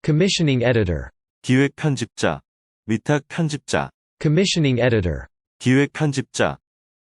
Commissioning editor. 기획 편집자, 위탁 편집자, Commissioning editor. 기획 편집자,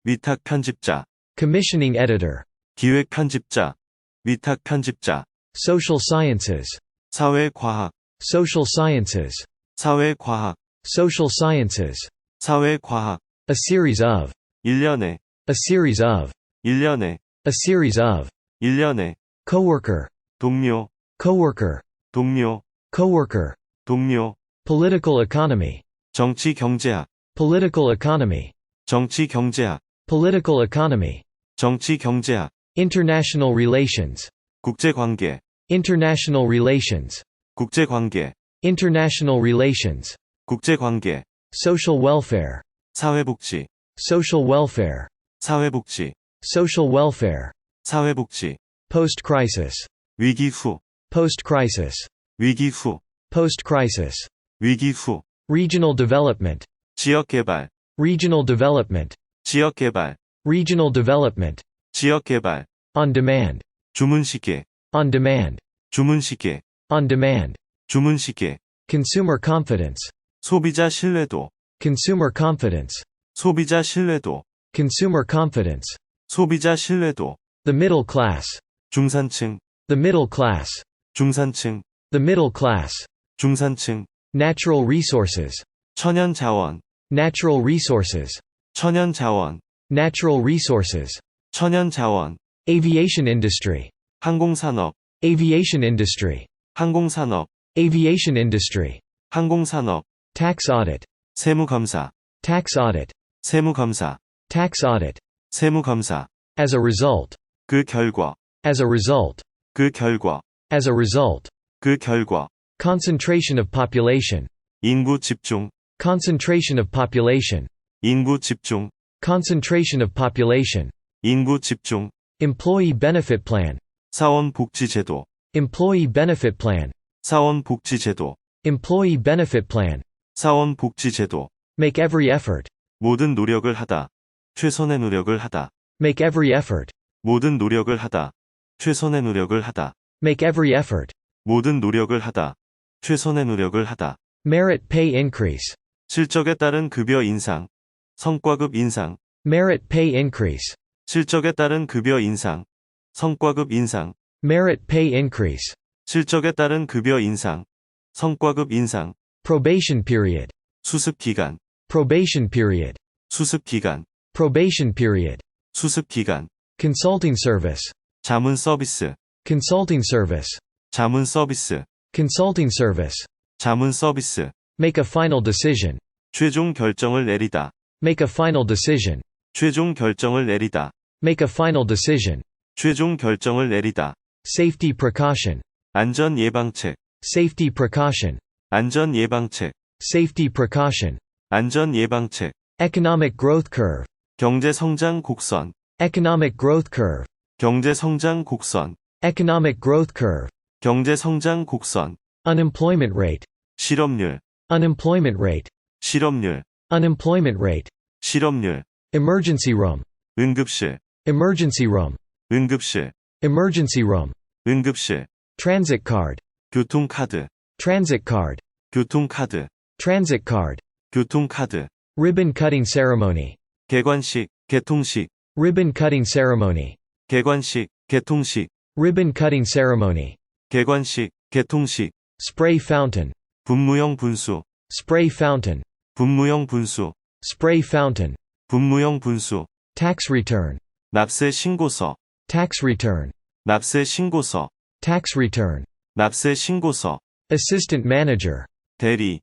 위탁 편집자, Commissioning editor. 기획 편집자, 위탁 편집자, Social sciences. 사회과학, Social sciences. 사회과학, Social sciences. 사회과학, A series of. 1년에, A series of. 1년에, A series of. 1년에, Coworker. 동료, Coworker. 동료, Coworker. 동료, Political economy. 정치 경제학, Political economy. 정치 경제학, Political economy. 정치 경제학, International relations. 국제관계, International relations. 국제관계, International relations. 국제관계, Social welfare. 사회복지, Social welfare. 사회복지, Social welfare. 사회복지, Post-crisis. 위기 후, Post-crisis. 위기 후, Post-crisis. 위기 후, Regional development. 지역개발, Regional development. 지역개발, Regional development. 지역개발, On demand. 주문시계, On demand. 주문시계, On demand. 주문시계, Consumer confidence. 소비자 신뢰도, Consumer confidence. 소비자 신뢰도, Consumer confidence. 소비자 신뢰도, The middle class. 중산층, The middle class. 중산층, The middle class. 중산층, Natural resources. 천연자원, Natural resources. 천연자원, Natural resources. 천연자원, Aviation industry. 항공산업, Aviation industry. 항공산업, Aviation industry. 항공산업, Tax audit. 세무검사, Tax audit. 세무검사, Tax audit. 세무검사, As a result. 그 결과, As a result. 그 결과, As a result. 그 결과, Concentration of population. 인구 집중, Concentration of population. 인구 집중, Concentration of population. 인구 집중, Employee benefit plan. 사원복지제도, Employee benefit plan. 사원복지제도, Employee benefit plan. 사원복지제도, Make every effort. 모든 노력을 하다, 최선의 노력을 하다, Make every effort. 모든 노력을 하다, 최선의 노력을 하다, Make every effort. 모든 노력을 하다, 최선의 노력을 하다, Merit pay increase. 실적에 따른 급여 인상, 성과급 인상, Merit pay increase. 실적에 따른 급여 인상, 성과급 인상, Merit pay increase. 실적에 따른 급여 인상, 성과급 인상, Probation period. 수습기간, Probation period. 수습기간, Probation period. 수습기간, Consulting service. 자문 서비스, Consulting service. 자문 서비스, Consulting service. 자문 서비스, Make a final decision. 최종 결정을 내리다, Make a final decision. 최종 결정을 내리다, Make a final decision. 최종 결정을 내리다, Safety precaution. 안전 예방책, Safety precaution. 안전 예방책, Safety precaution. 안전 예방책, Economic growth curve. 경제 성장 곡선, Economic growth curve. 경제 성장 곡선, Economic growth curve. 경제 성장 곡선, Unemployment rate. 실업률, Unemployment rate. 실업률, Unemployment rate. 실업률, Emergency room. 응급실, Emergency room. 응급실, Emergency room. 응급실, Transit card. 교통카드, Transit card. 교통카드, Transit card. 교통카드, Ribbon cutting ceremony. 개관식, 개통식, Ribbon cutting ceremony. 개관식, 개통식, Ribbon cutting ceremony. 개관식, 개통식, Spray fountain. 분무형 분수, Spray fountain. 분무형 분수, Spray fountain. 분무형 분수, Tax return. 납세 신고서, Tax return. 납세 신고서, Tax return. 납세 신고서, Assistant manager. 대리,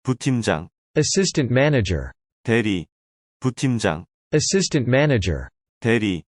부팀장, Assistant manager. 대리, 부팀장, Assistant manager. 대리,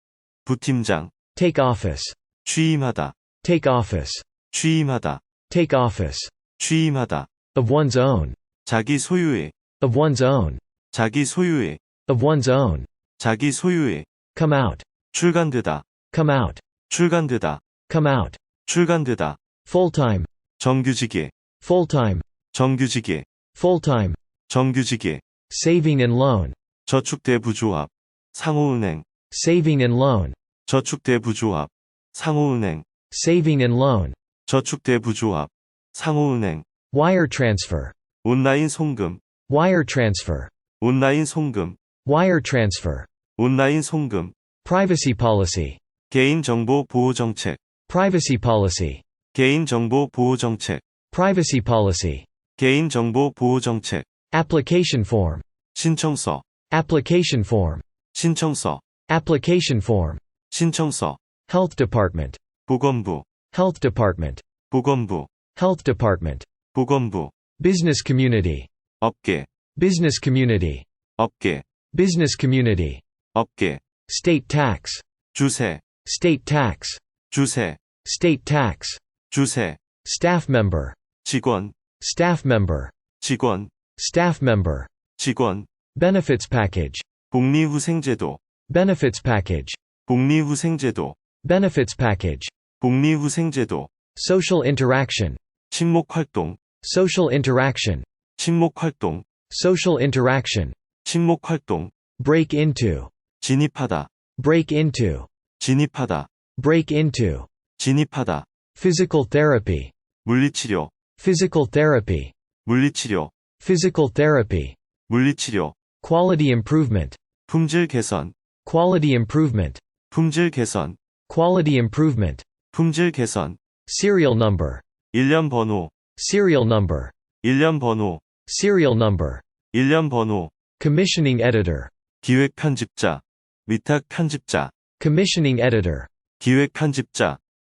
부팀장, Take office. 취임하다, Take office. 취임하다, Take office. 취임하다, Of one's own. 자기 소유의, Of one's own. 자기 소유의, Of one's own. 자기 소유의, Come out. 출간되다, Come out. 출간되다, Come out. 출간되다, Full-time. 정규직에, Full-time. 정규직에, Full-time. 정규직에, Saving and loan. 저축대부조합, 상호은행, Saving and loan. 저축대부조합, 상호은행, Saving and loan. 저축대부조합, 상호은행, Wire transfer. 온라인 송금, Wire transfer. 온라인 송금, Wire transfer. 온라인 송금. Privacy policy. 개인정보 보호 정책, Privacy policy. 개인정보 보호 정책, Privacy policy. 개인정보 보호 정책. Application form. 신청서, Application form. 신청서, Application form. 신청서. Health department. 보건부, Health department. 보건부, Health department. 보건부. Business community. 업계, Business community. 업계, Business community. 업계. State tax. 주세, State tax. 주세, State tax. 주세. Staff member. 직원, Staff member. 직원, Staff member. 직원. Benefits package. 복리후생제도, Benefits package. 복리후생제도, Benefits package. 복리후생제도. Social interaction. 친목활동, Social interaction. 친목활동, Social interaction. 친목활동. Break into. 진입하다, Break into. 진입하다, Break into. 진입하다. Physical therapy. 물리치료, Physical therapy. 물리치료, Physical therapy. 물리치료. Quality improvement. 품질 개선, Quality improvement. 품질 개선, Quality improvement. 품질 개선. Serial number. 일련 번호, Serial number. 일련 번호, Serial number. 일련 번호. Commissioning editor. 기획 편집자, 위탁 편집자, Commissioning editor. 기획 편집자,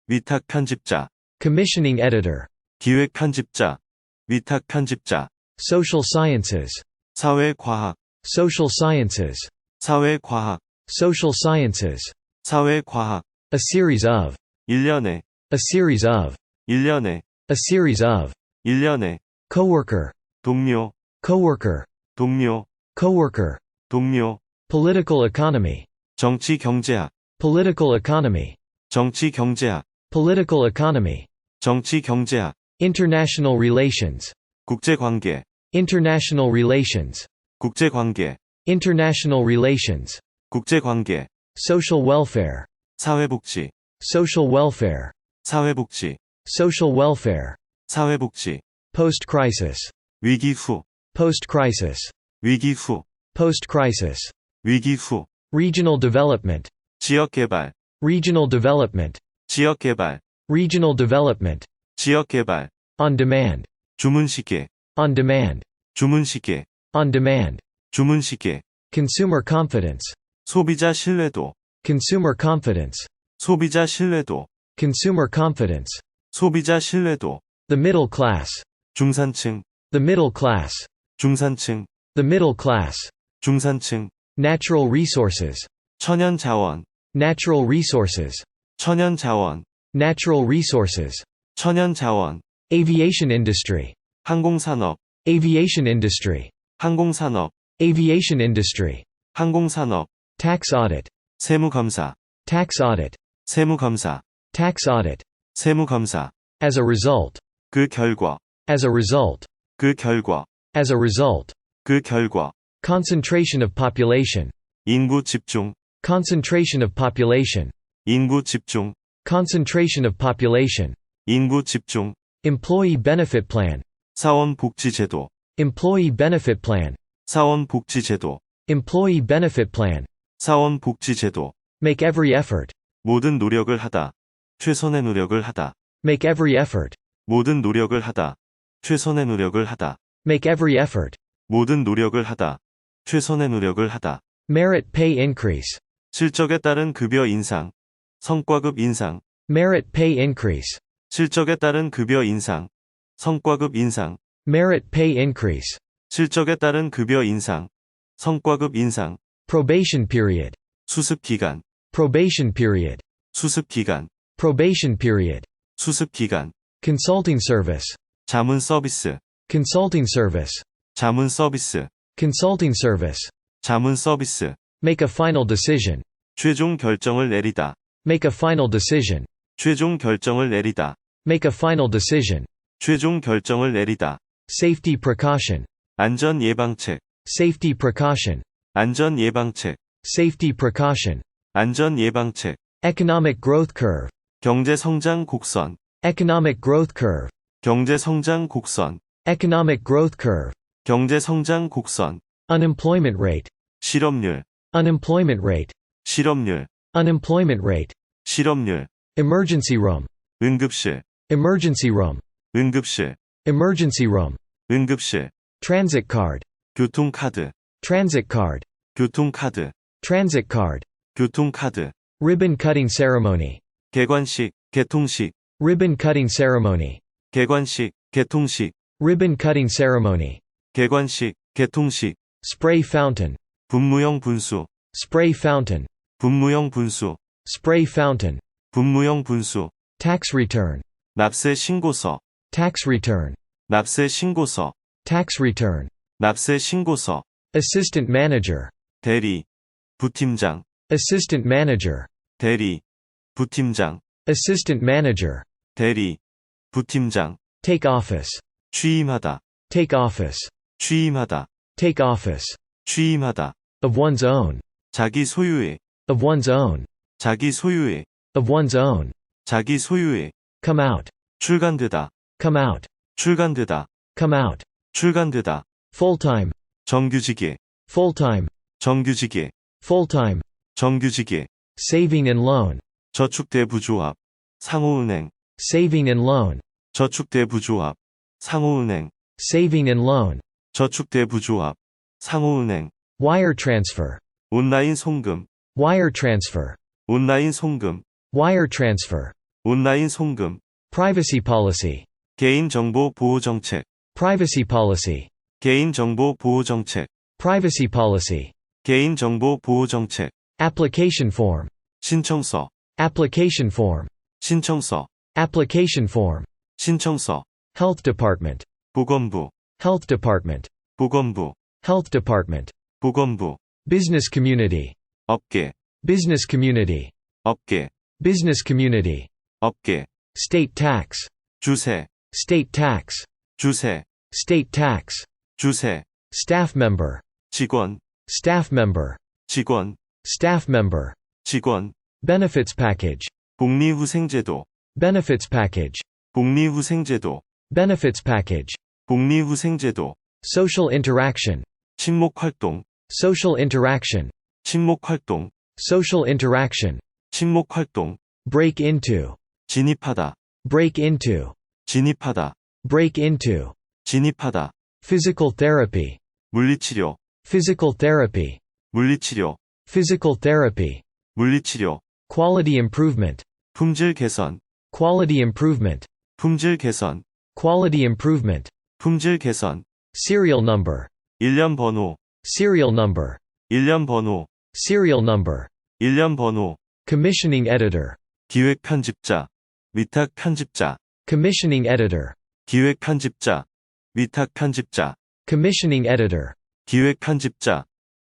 위탁 편집자, Commissioning editor. 기획 편집자, 위탁 편집자. Social sciences. 사회과학, Social sciences. 사회과학, Social sciences. 사회과학. A series of. 1년에, A series of. 1년에, A series of. 1년에. Coworker. 동료, Coworker. 동료, Coworker. 동료. Political economy. 정치 경제학, Political economy. 정치 경제학, Political economy. 정치 경제학. International relations. 국제관계, International relations. 국제관계, International relations. 국제관계. Social welfare. 사회복지, Social welfare. 사회복지, Social welfare. 사회복지. Post-crisis. 위기 후, Post-crisis. 위기 후, Post-crisis. 위기 후. Regional development. 지역개발, Regional development. 지역개발, Regional development. 지역개발. On demand. 주문시계, On demand. 주문시계, On demand. 주문시계. Consumer confidence. 소비자 신뢰도, Consumer confidence. 소비자 신뢰도, Consumer confidence. 소비자 신뢰도. The middle class. 중산층, The middle class. 중산층, The middle class. 중산층. Natural resources. 천연자원, Natural resources. 천연자원, Natural resources. 천연자원. Aviation industry. 항공산업, Aviation industry. 항공산업, Aviation industry. 항공산업. Tax audit. 세무검사, Tax audit. 세무검사, Tax audit. 세무검사. As a result. 그 결과, As a result. 그 결과, As a result. 그 결과. Concentration of population. 인구 집중, Concentration of population. 인구 집중, Concentration of population. 인구 집중. Employee benefit plan. 사원복지제도, Employee benefit plan. 사원복지제도, Employee benefit plan. 사원복지제도. Make every effort. 모든 노력을 하다. 최선의 노력을 하다. Make every effort. 모든 노력을 하다. 최선의 노력을 하다. Make every effort. 모든 노력을 하다. 최선의 노력을 하다. Merit pay increase. 실적에 따른 급여 인상. 성과급 인상. Merit pay increase. 실적에 따른 급여 인상. 성과급 인상. Merit pay increase. 실적에 따른 급여 인상. 성과급 인상. Probation period. 수습 기간. Probation period. 수습 기간. Probation period. 수습 기간. Consulting service. 자문 서비스. Consulting service. 자문 서비스. Consulting service. 자문 서비스. Make a final decision. 최종 결정을 내리다. Make a final decision. 최종 결정을 내리다. Make a final decision. 최종 결정을 내리다. Safety precaution. 안전 예방책. Safety precaution. 안전 예방책. Safety precaution. 안전 예방책. Economic growth curve. 경제 성장 곡선. Economic growth curve. 경제 성장 곡선, Economic growth curve. 경제 성장 곡선, Unemployment rate. 실업률, Unemployment rate. 실업률, Unemployment rate. 실업률, Emergency room. 응급실, Emergency room. 응급실, Emergency room. 응급실, Transit card. 교통카드, Transit card. 교통카드, Transit card. 교통카드, Ribbon cutting ceremony. 개관식, 개통식, Ribbon cutting ceremony. 개관식, 개통식, Ribbon cutting ceremony. 개관식, 개통식, Spray fountain. 분무형 분수, Spray fountain. 분무형 분수, Spray fountain. 분무형 분수, Tax return. 납세 신고서, Tax return. 납세 신고서, Tax return. 납세 신고서, Assistant manager. 대리, 부팀장, Assistant manager. 대리, 부팀장, Assistant manager. 대리, 부팀장, Take office. 취임하다, Take office. 취임하다, Take office. 취임하다, Of one's own. 자기 소유의, Of one's own. 자기 소유의, Of one's own. 자기 소유의, Come out. 출간되다, Come out. 출간되다, Come out. 출간되다, Full-time. 정규직의, Full-time. 정규직의, Full-time. 정규직의, Saving and loan. 저축대부조합, 상호은행, Saving and loan. 저축대부조합, 상호은행, Saving and loan. 저축대부조합, 상호은행, Wire transfer. 온라인 송금, Wire transfer. 온라인 송금, Wire transfer. 온라인 송금, Privacy policy. 개인정보 보호정책, Privacy policy. 개인정보 보호정책, Privacy policy. 개인정보 보호정책, Application form. 신청서, Application form. 신청서, Application form. 신청서, Health department. 보건부, Health department. 보건부, Health department. 보건부, Business community. 업계, Business community. 업계, Business community. 업계, State tax. 주세, State tax. 주세, State tax. 주세, Staff member. 직원, Staff member. 직원, Staff member. 직원, Benefits package. 복리후생제도, Benefits package. 복리후생제도, Benefits package. 복리후생제도, Social interaction. 친목활동, Social interaction. 친목활동, Social interaction. 친목활동, Break into. 진입하다, Break into. 진입하다, Break into. 진입하다, Physical therapy. 물리치료, Physical therapy. 물리치료, Physical therapy. 물리치료, Quality improvement. 품질 개선, Quality improvement. 품질 개선, Quality improvement. 품질 개선, Serial number. 일련 번호, Serial number. 일련 번호, Serial number. 일련 번호, Commissioning editor. 기획 편집자, 위탁 편집자, Commissioning editor. 기획 편집자, 위탁 편집자, Commissioning editor. 기획 편집자,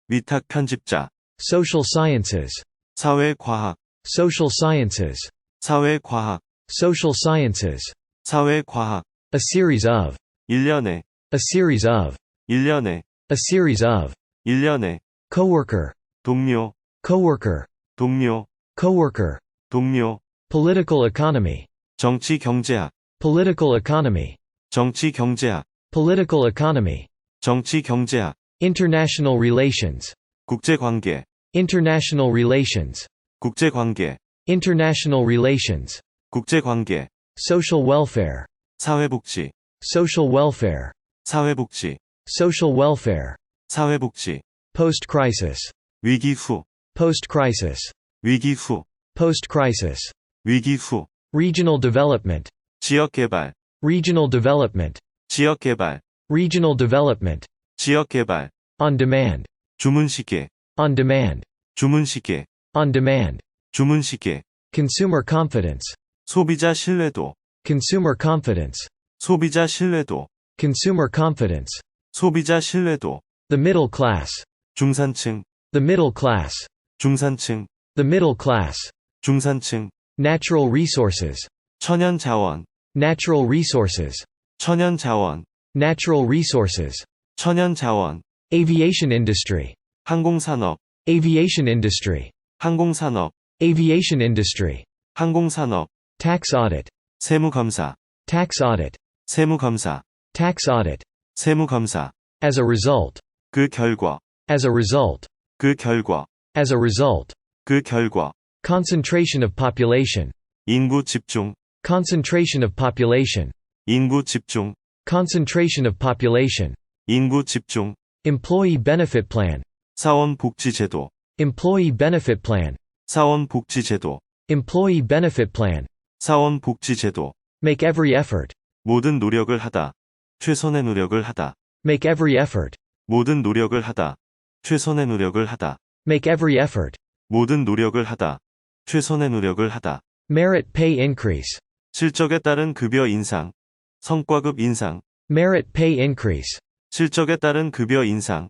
위탁 편집자, Social sciences. 사회과학, Social sciences. 사회과학, Social sciences. 사회과학, A series of. 1년에, A series of. 1년에, A series of. 1년에, Coworker. 동료, Coworker. 동료, Coworker. 동료, Political economy. 정치 경제학, Political economy. 정치 경제학, Political economy. 정치 경제학, International relations. 국제관계, International relations. 국제관계, International relations. 국제관계, Social welfare. 사회복지, Social welfare. 사회복지, Social welfare. 사회복지, Post-crisis. 위기 후, Post-crisis. 위기 후, Post-crisis. 위기 후, Regional development. 지역개발, Regional development. 지역개발, Regional development. 지역개발, On demand. 주문시계, On demand. 주문시계, On demand. 주문시계, Consumer confidence. 소비자 신뢰도, Consumer confidence. 소비자 신뢰도, Consumer confidence. 소비자 신뢰도, The middle class. 중산층, The middle class. 중산층, The middle class. 중산층, Natural resources. 천연자원, Natural resources. 천연자원, Natural resources. 천연자원, Aviation industry. 항공산업, Aviation industry. 항공산업, Aviation industry. 항공산업, Tax audit. 세무검사, Tax audit. 세무검사, tax audit, 세무검사. as a result, 그 결과, as a result, 그 결과, as a result, 그 결과. concentration of population, 인구 집중, concentration of population, 인구 집중, concentration of population, 인구 집중. employee benefit plan, 사원복지제도, employee benefit plan, 사원복지제도, employee benefit plan, 사원복지제도. make every effort, 모든 노력을 하다. 최선의 노력을 하다. make every effort, 모든 노력을 하다. 최선의 노력을 하다. make every effort, 모든 노력을 하다. 최선의 노력을 하다. merit pay increase, 실적에 따른 급여 인상, 성과급 인상. merit pay increase, 실적에 따른 급여 인상,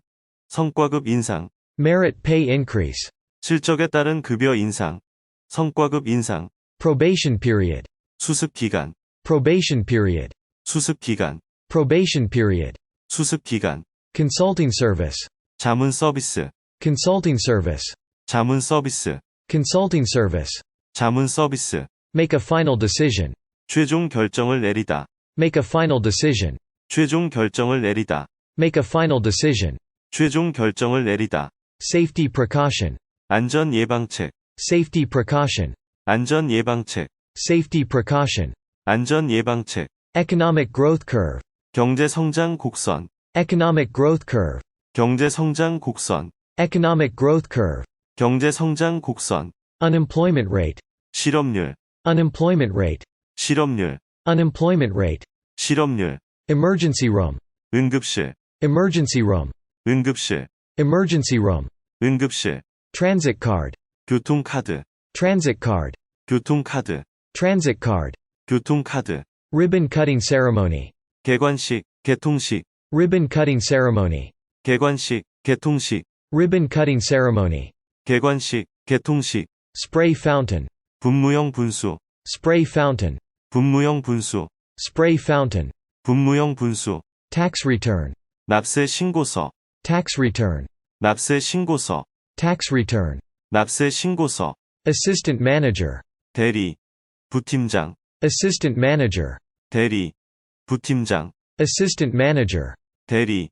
성과급 인상. merit pay increase, 실적에 따른 급여 인상, 성과급 인상. probation period, 수습 기간, probation period, 수습 기간, probation period, 수습 기간. consulting service, 자문 서비스, consulting service, 자문 서비스, consulting service, 자문 서비스. make a final decision, 최종 결정을 내리다. make a final decision, 최종 결정을 내리다. make a final decision, 최종 결정을 내리다. safety precaution, 안전 예방책, safety precaution, 안전 예방책, safety precaution, 안전 예방책. economic growth curve, 경제 성장 곡선, economic growth curve, 경제 성장 곡선, economic growth curve, 경제 성장 곡선. unemployment rate, 실업률, unemployment rate, 실업률, unemployment rate, 실업률. emergency room, 응급실, emergency room, 응급실, emergency room, 응급실. transit card, 교통카드, transit card, 교통카드, transit card, 교통카드. ribbon cutting ceremony, 개관식, 개통식, ribbon cutting ceremony, 개관식, 개통식, ribbon cutting ceremony, 개관식, 개통식. spray fountain, 분무형 분수, spray fountain, 분무형 분수, spray fountain, 분무형 분수. tax return, 납세 신고서, tax return, 납세 신고서, tax return, 납세 신고서. assistant manager, 대리, 부팀장, assistant manager, 대리, 부팀장, assistant manager, 대리,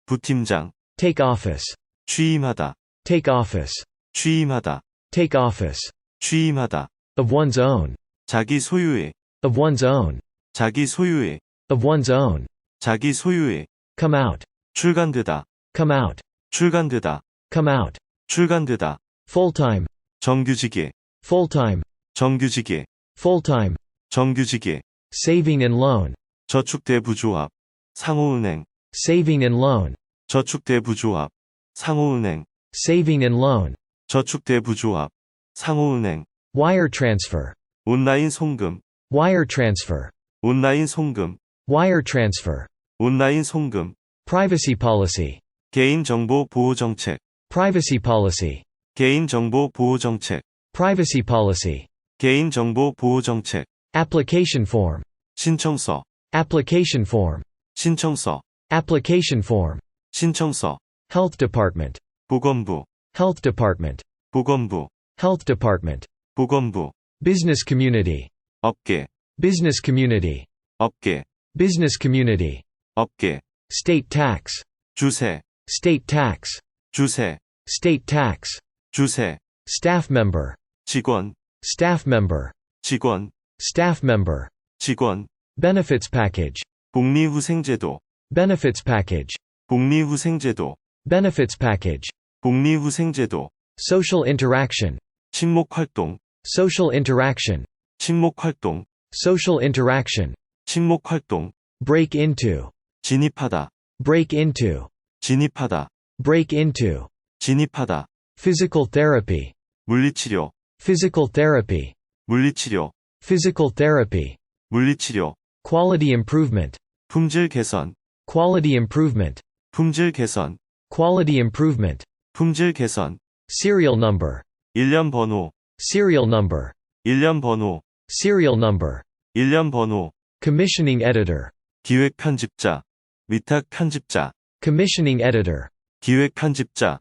부팀장. take office, 취임하다, take office, 취임하다, take office, 취임하다. of one's own, 자기 소유의, of one's own, 자기 소유의, of one's own, 자기 소유의. come out, 출간되다, come out, 출간되다, come out, 출간되다. full-time, 정규직의, full-time, 정규직의, full-time, 정규직의. saving and loan, 저축대부조합, 상호은행, saving and loan, 저축대부조합, 상호은행, saving and loan, 저축대부조합, 상호은행. wire transfer, 온라인 송금, wire transfer, 온라인 송금, wire transfer, 온라인 송금. privacy policy, 개인정보 보호정책, privacy policy, 개인정보 보호정책, privacy policy, 개인정보 보호정책. application form, 신청서, application form, 신청서, application form, 신청서. health department, 보건부, health department, 보건부, health department, 보건부. business community, 업계, business community, 업계, business community, 업계. state tax, 주세, state tax, 주세, state tax, 주세. staff member, 직원, staff member, 직원, staff member, 직원. benefits package, 복리후생제도, benefits package, 복리후생제도, benefits package, 복리후생제도. social interaction, 친목활동, social interaction, 친목활동, social interaction, 친목활동. break into, 진입하다, break into, 진입하다, break into, 진입하다. physical therapy, 물리치료, physical therapy, 물리치료, physical therapy, 물리치료. quality improvement, 품질 개선, quality improvement, 품질 개선, quality improvement, 품질 개선. serial number, 일련 번호, serial number, 일련 번호, serial number, 일련 번호. commissioning editor, 기획 편집자, 위탁 편집자, commissioning editor, 기획 편집자,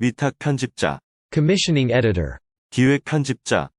위탁 편집자, commissioning editor, 기획 편집자,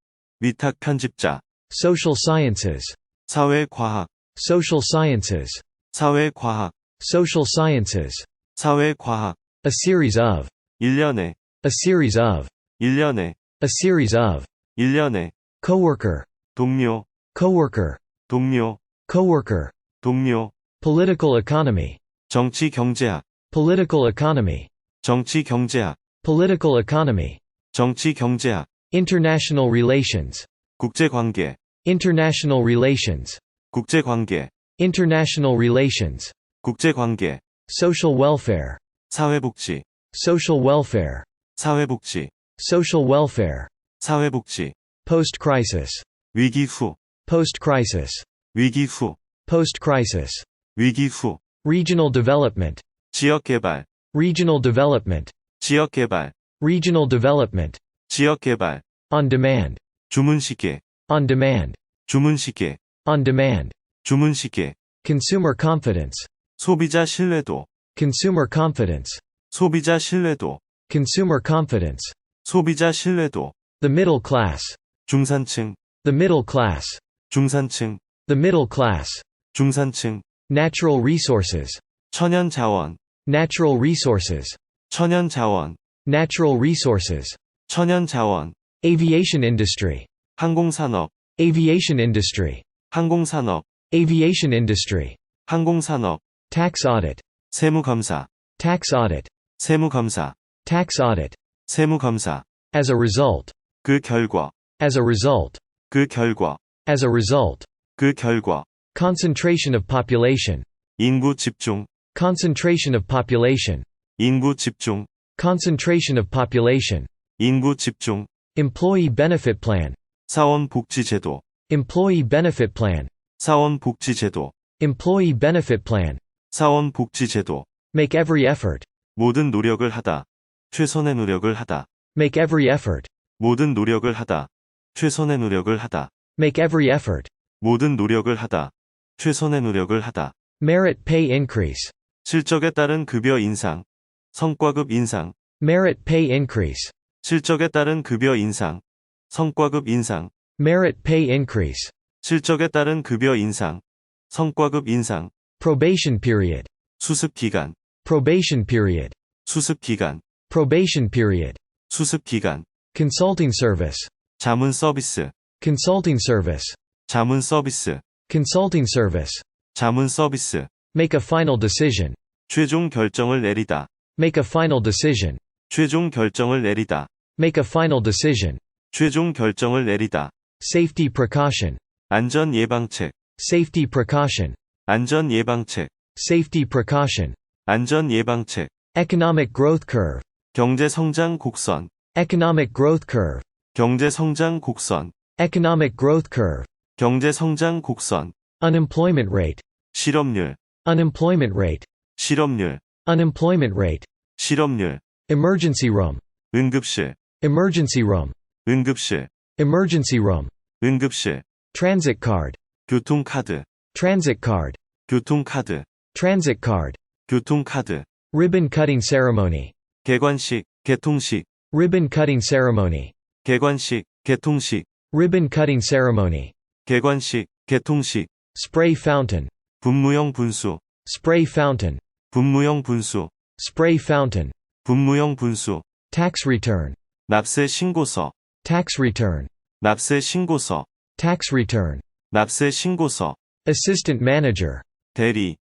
위탁 편집자. social sciences, 사회과학, Social sciences. 사회과학, Social sciences. 사회과학. A series of. 1년에, A series of. 1년에, A series of. 1년에. Coworker. 동료, Coworker. 동료, Coworker. 동료. Political economy. 정치 경제학, Political economy. 정치 경제학, Political economy. 정치 경제학. International relations. 국제관계, International relations. 국제관계, International relations. 국제관계. Social welfare. 사회복지, Social welfare. 사회복지, Social welfare. 사회복지. Post-crisis. 위기 후, Post-crisis. 위기 후, Post-crisis. 위기 후. Regional development. 지역개발, Regional development. 지역개발, Regional development. 지역개발. On demand. 주문시계, On demand. 주문시계, On demand. 주문시계. Consumer confidence. 소비자 신뢰도, Consumer confidence. 소비자 신뢰도, Consumer confidence. 소비자 신뢰도. The middle class. 중산층, The middle class. 중산층, The middle class. 중산층. Natural resources. 천연자원, Natural resources. 천연자원, Natural resources. 천연자원. Aviation industry. 항공산업, Aviation industry. 항공산업, Aviation industry. 항공산업. Tax audit. 세무검사, Tax audit. 세무검사, Tax audit. 세무검사. As a result. 그 결과, As a result. 그 결과, As a result. 그 결과. Concentration of population. 인구 집중, Concentration of population. 인구 집중, Concentration of population. 인구 집중. Employee benefit plan. 사원복지제도, Employee benefit plan. 사원복지제도, Employee benefit plan. 사원복지제도. Make every effort. 모든 노력을 하다. 최선의 노력을 하다. Make every effort. 모든 노력을 하다. 최선의 노력을 하다. Make every effort. 모든 노력을 하다. 최선의 노력을 하다. Merit pay increase. 실적에 따른 급여 인상. 성과급 인상. Merit pay increase. 실적에 따른 급여 인상. 성과급 인상. Merit pay increase. 실적에 따른 급여 인상. 성과급 인상. Probation period. 수습 기간. Probation period. 수습 기간. Probation period. 수습 기간. Consulting service. 자문 서비스. Consulting service. 자문 서비스. Consulting service. 자문 서비스. Make a final decision. 최종 결정을 내리다. Make a final decision. 최종 결정을 내리다. Make a final decision. 최종 결정을 내리다. Safety precaution. 안전 예방책. Safety precaution. 안전 예방책. Safety precaution. 안전 예방책. Economic growth curve. 경제 성장 곡선. Economic growth curve. 경제 성장 곡선. Economic growth curve. 경제 성장 곡선. Unemployment rate. 실업률. Unemployment rate. 실업률. Unemployment rate. 실업률. Emergency room. 응급실. Emergency room. 응급실. Emergency room. 응급실. Transit card. 교통카드. Transit card. 교통카드. Transit card. 교통카드. Ribbon cutting ceremony. 개관식, 개통식. Ribbon cutting ceremony. 개관식, 개통식. Ribbon cutting ceremony. 개관식, 개통식. Spray fountain. 분무형 분수. Spray fountain. 분무형 분수. Spray fountain. 분무형 분수. Tax return. 납세 신고서. Tax return. 납세 신고서. Tax return. 납세 신고서. Assistant manager. 대리.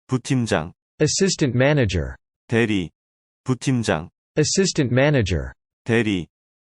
부팀장. Assistant manager. 대리. 부팀장. Assistant manager. 대리.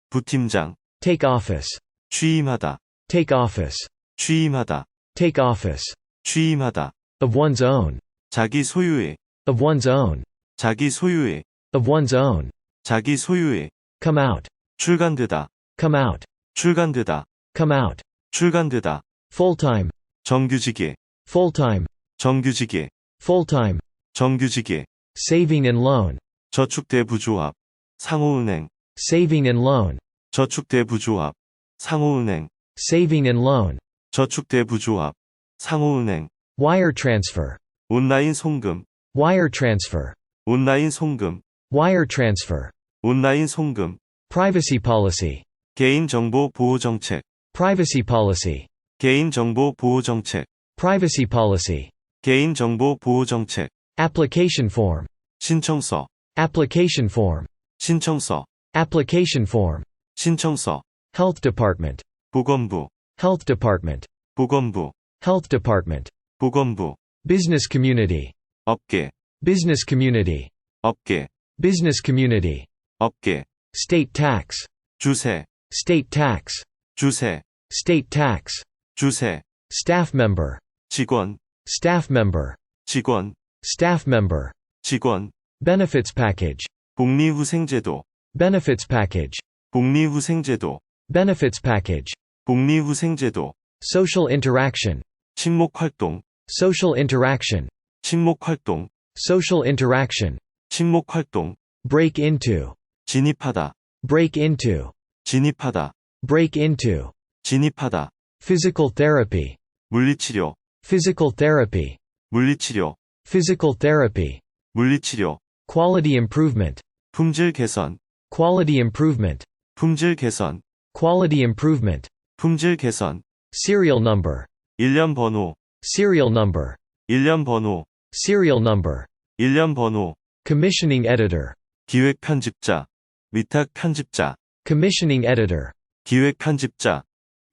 부팀장. Take office. 취임하다. Take office. 취임하다. Take office. 취임하다. Of one's own. 자기 소유의. Of one's own. 자기 소유의. Of one's own. 자기 소유의. Come out. 출간되다. Come out. 출간되다. Come out. 출간되다. Full-time. 정규직에. Full-time. 정규직에. Full-time. 정규직에. Saving and loan. 저축대부조합. 상호은행. Saving and loan. 저축대부조합. 상호은행. Saving and loan. 저축대부조합. 상호은행. Wire transfer. 온라인 송금. Wire transfer. 온라인 송금. Wire transfer. 온라인 송금. Privacy policy. 개인정보 보호 정책. Privacy policy. 개인정보 보호 정책. Privacy policy. 개인정보 보호 정책. Application form. 신청서. Application form. 신청서. Application form. 신청서. Health department. 보건부. Health department. 보건부. Health department. 보건부. Business community. 업계. Business community. 업계. Business community. 업계. State tax. 주세. State tax. 주세. State tax. 주세. Staff member. 직원. Staff member. 직원. Staff member. 직원. Benefits package. 복리후생제도. Benefits package. 복리후생제도. Benefits package. 복리후생제도. Social interaction. 친목활동. Social interaction. 친목활동. Social interaction. 친목활동. Break into. 진입하다. Break into. 진입하다. Break into. 진입하다. Physical therapy. 물리치료. Physical therapy. 물리치료. Physical therapy. 물리치료. Quality improvement. 품질 개선. Quality improvement. 품질 개선. Quality improvement. 품질 개선. Serial number. 일련 번호. Serial number. 일련 번호. Serial number. 일련 번호. Commissioning editor. 기획 편집자. 위탁 편집자. Commissioning editor. 기획 편집자.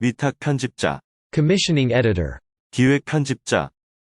위탁 편집자. Commissioning editor. 기획 편집자.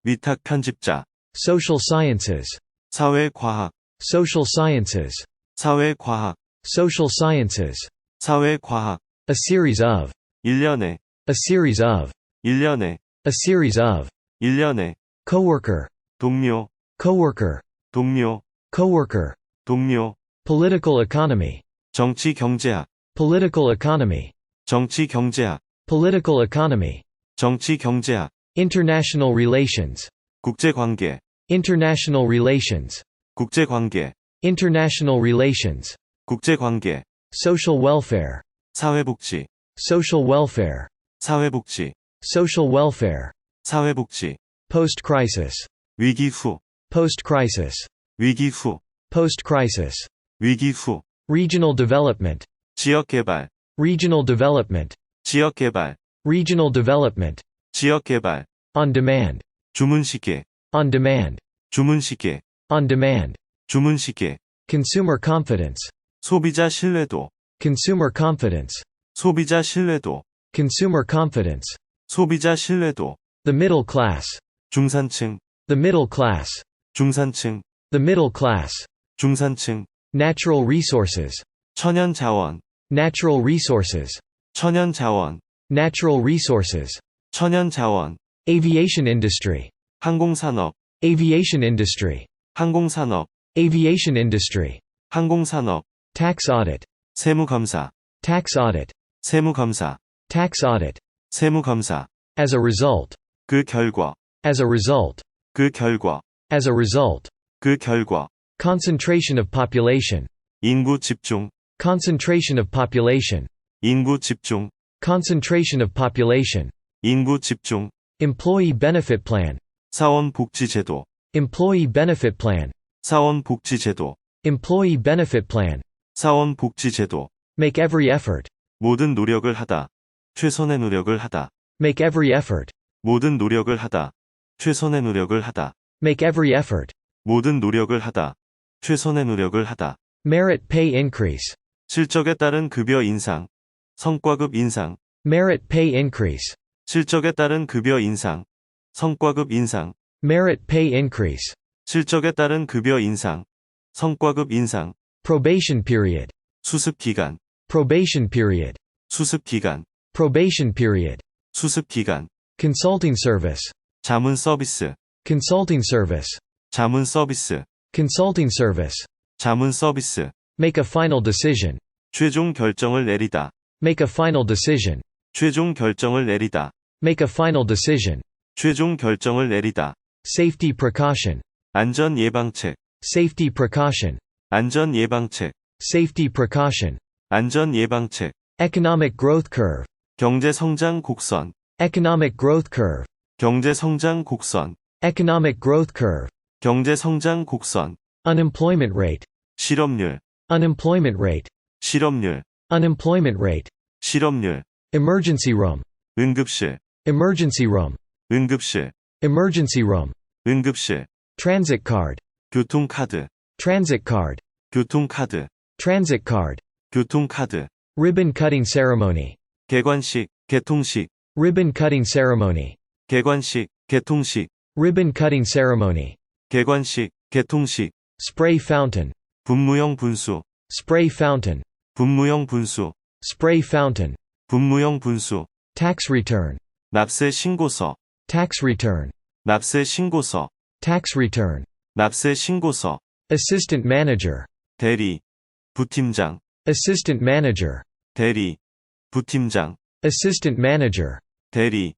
위탁 편집자. Social sciences. 사회과학. Social sciences. 사회과학. Social sciences. 사회과학. A series of. 1년에. A series of. 1년에. A series of. 1년에. Coworker. 동료. Coworker. 동료. Coworker. 동료. Political economy. 정치 경제학. Political economy. 정치 경제학. Political economy. 정치 경제학. International relations. 국제관계. International relations. 국제관계. International relations. 국제관계. Social welfare. 사회복지. Social welfare. 사회복지. Social welfare. 사회복지. Post-crisis. 위기 후. Post-crisis. 위기 후. Post-crisis. 위기 후. Regional development. 지역개발. Regional development. 지역개발. Regional development. 지역개발. On demand. 주문시계. On demand. 주문시계. On demand. 주문시계. Consumer confidence. 소비자 신뢰도. Consumer confidence. 소비자 신뢰도. Consumer confidence. 소비자 신뢰도. The middle class. 중산층. The middle class. 중산층. The middle class. 중산층. Natural resources. 천연 자원. Natural resources. 천연 자원. Natural resources. 천연 자원. Aviation industry. 항공산업. Aviation industry. 항공산업. Aviation industry. 항공산업. Tax audit. 세무검사. Tax audit. 세무검사. Tax audit. 세무검사. As a result. 그 결과. As a result. 그 결과. As a result. 그 결과. Concentration of population. 인구 집중. Concentration of population. 인구 집중. Concentration of population. 인구 집중. Employee benefit plan. 사원복지제도. Employee benefit plan. 사원복지제도. Employee benefit plan. 사원복지제도. Make every effort. 모든 노력을 하다. 최선의 노력을 하다. Make every effort. 모든 노력을 하다. 최선의 노력을 하다. Make every effort. 모든 노력을 하다. 최선의 노력을 하다. Merit pay increase. 실적에 따른 급여 인상. 성과급 인상. Merit pay increase. 실적에 따른 급여 인상. 성과급 인상. Merit pay increase. 실적에 따른 급여 인상. 성과급 인상. Probation period. 수습 기간. Probation period. 수습 기간. Probation period. 수습 기간. Consulting service. 자문 서비스. Consulting service. 자문 서비스. Consulting service. 자문 서비스. Make a final decision. 최종 결정을 내리다. Make a final decision. 최종 결정을 내리다. Make a final decision. 최종 결정을 내리다. Safety precaution. 안전 예방책. Safety precaution. 안전 예방책. Safety precaution. 안전 예방책. Economic growth curve. 경제 성장 곡선. Economic growth curve. 경제 성장 곡선. Economic growth curve. 경제 성장 곡선. Unemployment rate. 실업률. Unemployment rate. 실업률. Unemployment rate. 실업률. Emergency room. 응급실. Emergency room. 응급실. Emergency room. 응급실, Transit card. 교통카드, Transit card. 교통카드, Transit card. 교통카드, Ribbon cutting ceremony. 개관식, 개통식, Ribbon cutting ceremony. 개관식, 개통식, Ribbon cutting ceremony. 개관식, 개통식, Spray fountain. 분무형 분수, Spray fountain. 분무형 분수, Spray fountain. 분무형 분수, Tax return. 납세 신고서, Tax return. 납세 신고서, Tax return. 납세 신고서, Assistant manager. 대리, 부팀장, Assistant manager. 대리, 부팀장, Assistant manager. 대리,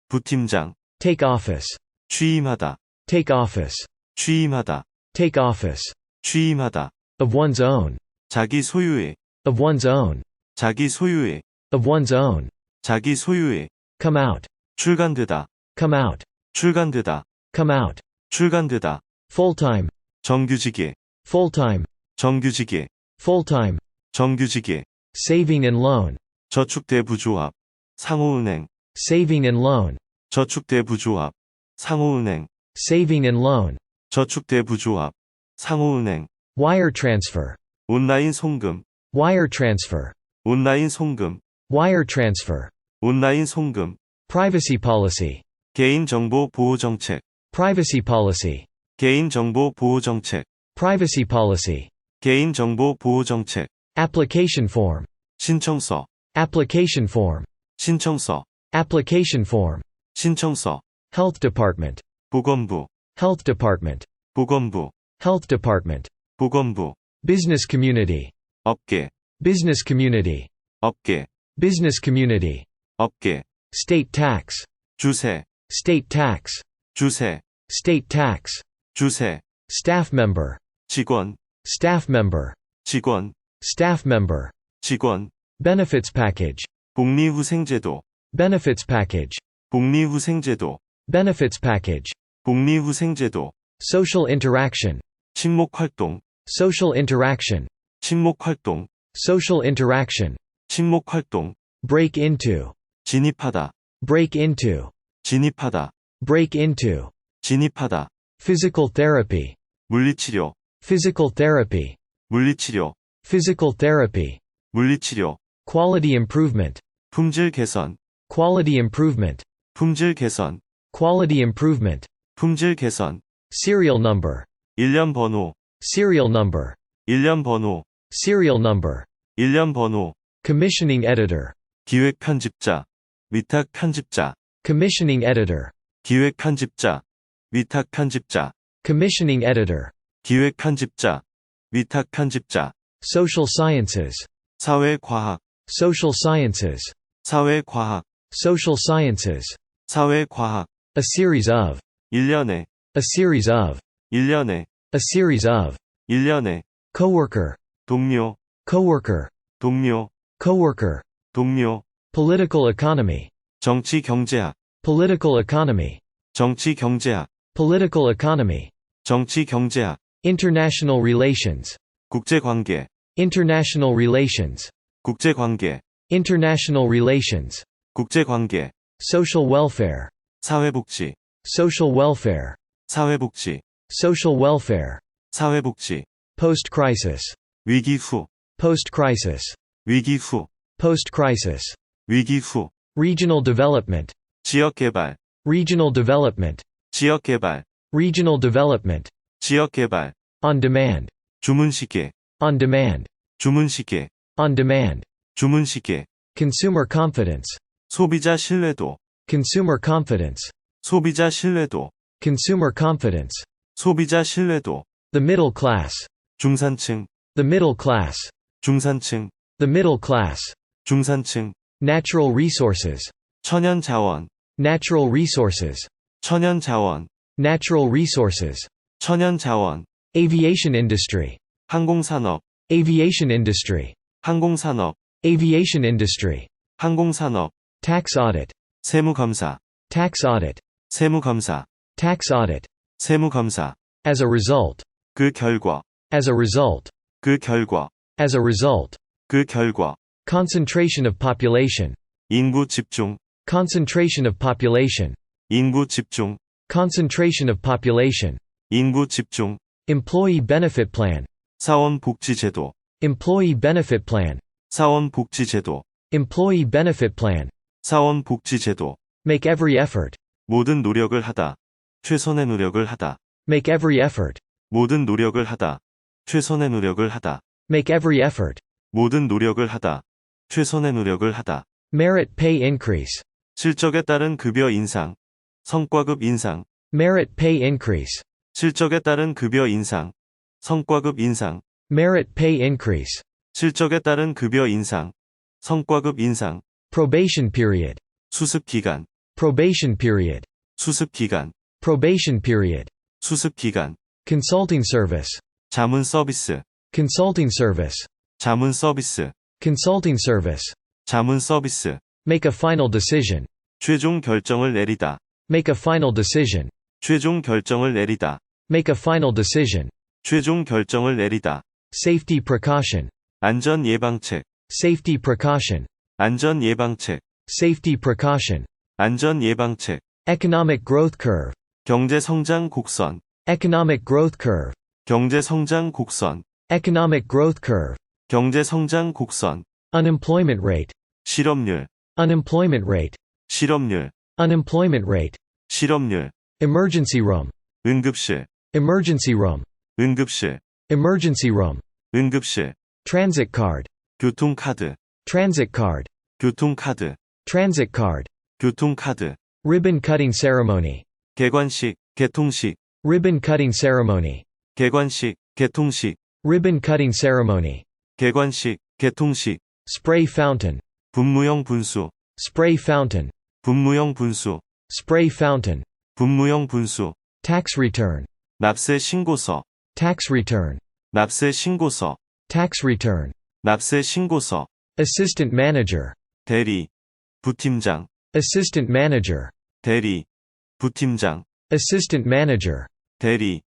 부팀장, Take office. 취임하다, Take office. 취임하다, Take office. 취임하다, Of one's own. 자기 소유의, Of one's own. 자기 소유의, Of one's own. 자기 소유의, Come out. 출간되다, Come out. 출간되다, Come out. 출간되다, Full-time. 정규직의, Full-time. 정규직의, Full-time. 정규직의, Saving and loan. 저축대부조합, 상호은행, Saving and loan. 저축대부조합, 상호은행, Saving and loan. 저축대부조합, 상호은행, Wire transfer. 온라인 송금, Wire transfer. 온라인 송금, Wire transfer. 온라인 송금, Privacy policy. 개인정보 보호정책, Privacy policy. 개인정보 보호정책, Privacy policy. 개인정보 보호정책, Application form. 신청서, Application form. 신청서, Application form. 신청서, Health department. 보건부, Health department. 보건부, Health department. 보건부, Business community. 업계, Business community. 업계, Business community. 업계, State tax. 주세, State tax. 주세, State tax. 주세, Staff member. 직원, Staff member. 직원, Staff member. 직원, Benefits package. 복리후생제도, Benefits package. 복리후생제도, Benefits package. 복리후생제도, Social interaction. 친목활동, Social interaction. 친목활동, Social interaction. 친목활동, Break into. 진입하다, Break into. 진입하다, Break into. 진입하다, Physical therapy. 물리치료, Physical therapy. 물리치료, Physical therapy. 물리치료, Quality improvement. 품질 개선, Quality improvement. 품질 개선, Quality improvement. 품질 개선, Serial number. 일련 번호, Serial number. 일련 번호, Serial number. 일련 번호, Commissioning editor. 기획 편집자, 위탁 편집자, Commissioning editor. 기획 편집자, 위탁 편집자, Commissioning editor. 기획 편집자, 위탁 편집자, Social sciences. 사회과학, Social sciences. 사회과학, Social sciences. 사회과학, A series of. 1년에, A series of. 1년에, A series of. 1년에, Coworker. 동료, Coworker. 동료, Coworker. 동료, Political economy. 정치 경제학, Political economy. 정치 경제학, Political economy. 정치 경제학, International relations. 국제관계, International relations. 국제관계, International relations. 국제관계, Social welfare. 사회복지, Social welfare. 사회복지, Social welfare. 사회복지, Post-crisis. 위기 후, Post-crisis. 위기 후, Post-crisis. 위기 후, Regional development. 지역개발, Regional development. 지역개발, Regional development. 지역개발, On demand. 주문시계, On demand. 주문시계, On demand. 주문시계, Consumer confidence. 소비자 신뢰도, Consumer confidence. 소비자 신뢰도, Consumer confidence. 소비자 신뢰도, The middle class. 중산층, The middle class. 중산층, The middle class. 중산층, Natural resources. 천연자원, Natural resources. 천연자원, Natural resources. 천연자원, Aviation industry. 항공산업, Aviation industry. 항공산업, Aviation industry. 항공산업, Tax audit. 세무검사, Tax audit. 세무검사, Tax audit. 세무검사, As a result. 그 결과, As a result. 그 결과, As a result. 그 결과, Concentration of population. 인구 집중, Concentration of population. 인구 집중, Concentration of population. 인구 집중, Employee benefit plan. 사원 복지 제도, Employee benefit plan. 사원 복지 제도, Employee benefit plan. 사원 복지 제도. Make every effort. 모든 노력을 하다, 최선의 노력을 하다. Make every effort. 모든 노력을 하다, 최선의 노력을 하다. Make every effort. 모든 노력을 하다, 최선의 노력을 하다. Merit pay increase. 실적에 따른 급여 인상, 성과급 인상. Merit pay increase. 실적에 따른 급여 인상, 성과급 인상. Merit pay increase. 실적에 따른 급여 인상, 성과급 인상. Probation period. 수습 기간, Probation period. 수습 기간, Probation period. 수습 기간. Consulting service. 자문 서비스, Consulting service. 자문 서비스, Consulting service. 자문 서비스. Make a final decision. 최종 결정을 내리다, Make a final decision. 최종 결정을 내리다, Make a final decision. 최종 결정을 내리다. Safety precaution. 안전 예방책, Safety precaution. 안전 예방책, Safety precaution. 안전 예방책. Economic growth curve. 경제 성장 곡선, Economic growth curve. 경제 성장 곡선, Economic growth curve. 경제 성장 곡선. Unemployment rate. 실업률, Unemployment rate. 실업률, Unemployment rate. 실업률. Emergency room. 응급실, Emergency room. 응급실, Emergency room. 응급실. Transit card. 교통카드, Transit card. 교통카드, Transit card. 교통카드. Ribbon cutting ceremony. 개관식, 개통식, Ribbon cutting ceremony. 개관식, 개통식, Ribbon cutting ceremony. 개관식, 개통식. Spray fountain. 분무형 분수, Spray fountain. 분무형 분수, Spray fountain. 분무형 분수. Tax return. 납세 신고서, Tax return. 납세 신고서, Tax return. 납세 신고서. Assistant manager. 대리, 부팀장, Assistant manager. 대리, 부팀장, Assistant manager. 대리,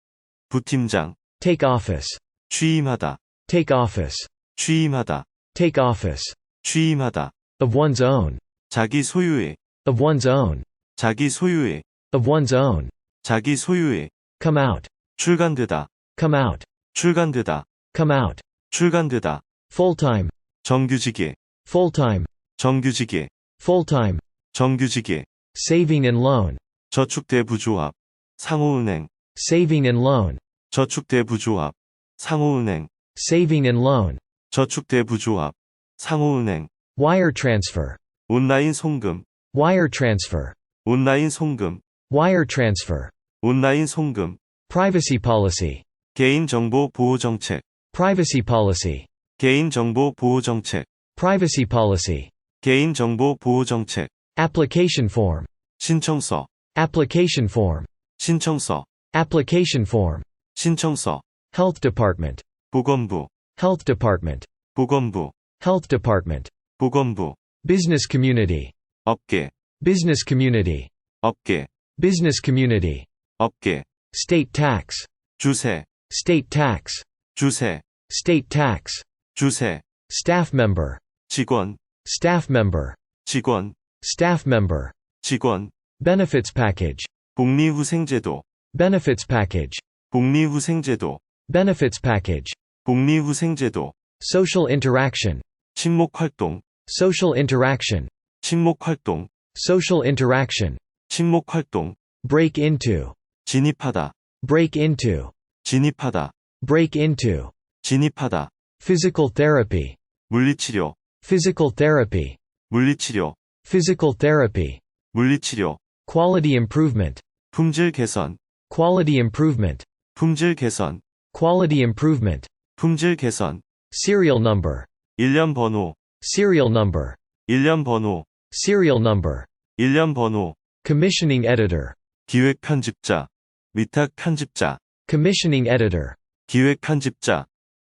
부팀장. Take office. 취임하다, Take office. 취임하다, Take office. 취임하다. Of one's own. 자기 소유의, Of one's own. 자기 소유의, Of one's own. 자기 소유의. Come out. 출간되다, Come out. 출간되다, Come out. 출간되다. Full-time. 정규직의, Full-time. 정규직의, Full-time. 정규직의. Saving and loan. 저축대부조합, 상호은행. Saving and loan. 저축대부조합, 상호은행. Saving and loan. 저축대부조합, 상호은행. Wire transfer. 온라인 송금, Wire transfer. 온라인 송금, Wire transfer. 온라인 송금. Privacy policy. 개인정보 보호정책, Privacy policy. 개인정보 보호정책, Privacy policy. 개인정보 보호정책. Application form. 신청서, Application form. 신청서, Application form. 신청서. Health department. 보건부, Health department. 보건부, Health department. 보건부. Business community. 업계, Business community. 업계, Business community. 업계. State tax. 주세, State tax. 주세, State tax. 주세. Staff member. 직원, Staff member. 직원, Staff member. 직원. Benefits package. 복리후생제도, Benefits package. 복리후생제도, Benefits package. 복리후생제도. Social interaction. 친목활동, Social interaction. 친목활동, Social interaction. 친목활동. Break into. 진입하다, Break into. 진입하다, Break into. 진입하다. Physical therapy. 물리치료, Physical therapy. 물리치료, Physical therapy. 물리치료. Quality improvement. 품질 개선, Quality improvement. 품질 개선, Quality improvement. 품질 개선. Serial number. 일련 번호, Serial number. 일련 번호, Serial number. 일련 번호. Commissioning editor. 기획 편집자, 위탁 편집자, Commissioning editor. 기획 편집자,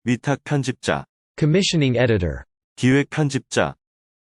위탁 편집자, Commissioning editor. 기획 편집자,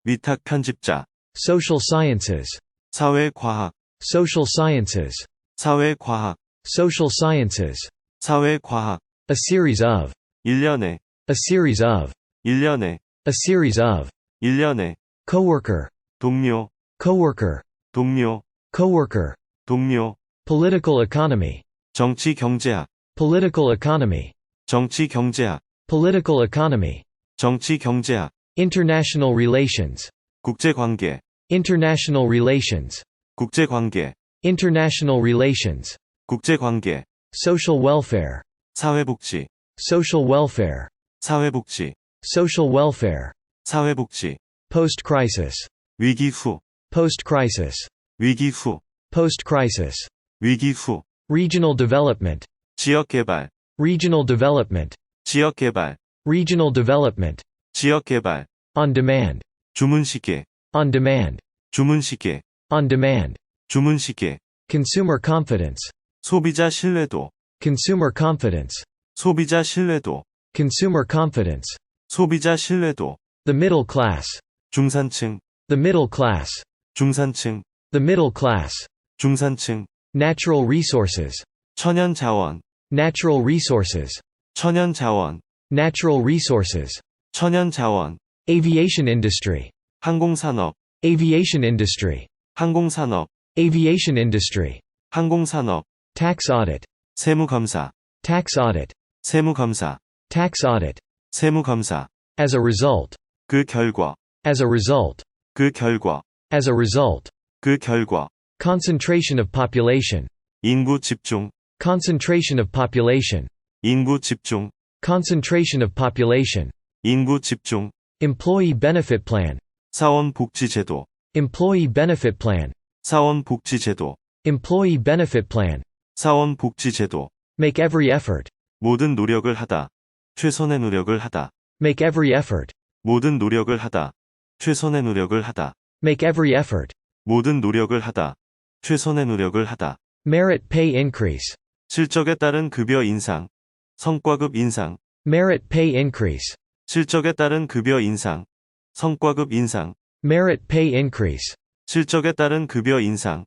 위탁 편집자. Social sciences. 사회과학, Social sciences. 사회과학, Social sciences. 사회과학. A series of. 1년에, A series of. 1년에, A series of. 1년에. Coworker. 동료, Coworker. 동료, Coworker. 동료. Political economy. 정치 경제학, Political economy. 정치 경제학, Political economy. 정치 경제학, International relations. 국제관계, International relations. 국제관계, International relations. 국제관계, Social welfare. 사회복지, Social welfare. 사회복지, Social welfare. 사회복지, Post-crisis. 위기 후, Post-crisis. 위기 후, Post-crisis. 위기 후, Regional development. 지역개발, Regional development. 지역개발, Regional development. 지역개발, On demand. 주문시계, On demand. 주문시계, On demand. 주문시계, Consumer confidence. 소비자 신뢰도, Consumer confidence. 소비자 신뢰도, Consumer confidence. 소비자 신뢰도, The middle class. 중산층, The middle class. 중산층, The middle class. 중산층, Natural resources. 천연 자원, Natural resources. 천연 자원, Natural resources. 천연 자원, Aviation industry. 항공산업, Aviation industry. 항공산업, Aviation industry. 항공산업, Tax audit. 세무검사, Tax audit. 세무검사, Tax audit. 세무검사, As a result. 그 결과, As a result. 그 결과, As a result. 그 결과, Concentration of population. 인구 집중, Concentration of population. 인구 집중, Concentration of population. 인구 집중, Employee benefit plan. 사원복지제도, Employee benefit plan. 사원복지제도, Employee benefit plan. 사원복지제도, Make every effort. 모든 노력을 하다, 최선의 노력을 하다, Make every effort. 모든 노력을 하다, 최선의 노력을 하다, Make every effort. 모든 노력을 하다, 최선의 노력을 하다, Merit pay increase. 실적에 따른 급여 인상, 성과급 인상, Merit pay increase. 실적에 따른 급여 인상, 성과급 인상, Merit pay increase. 실적에 따른 급여 인상,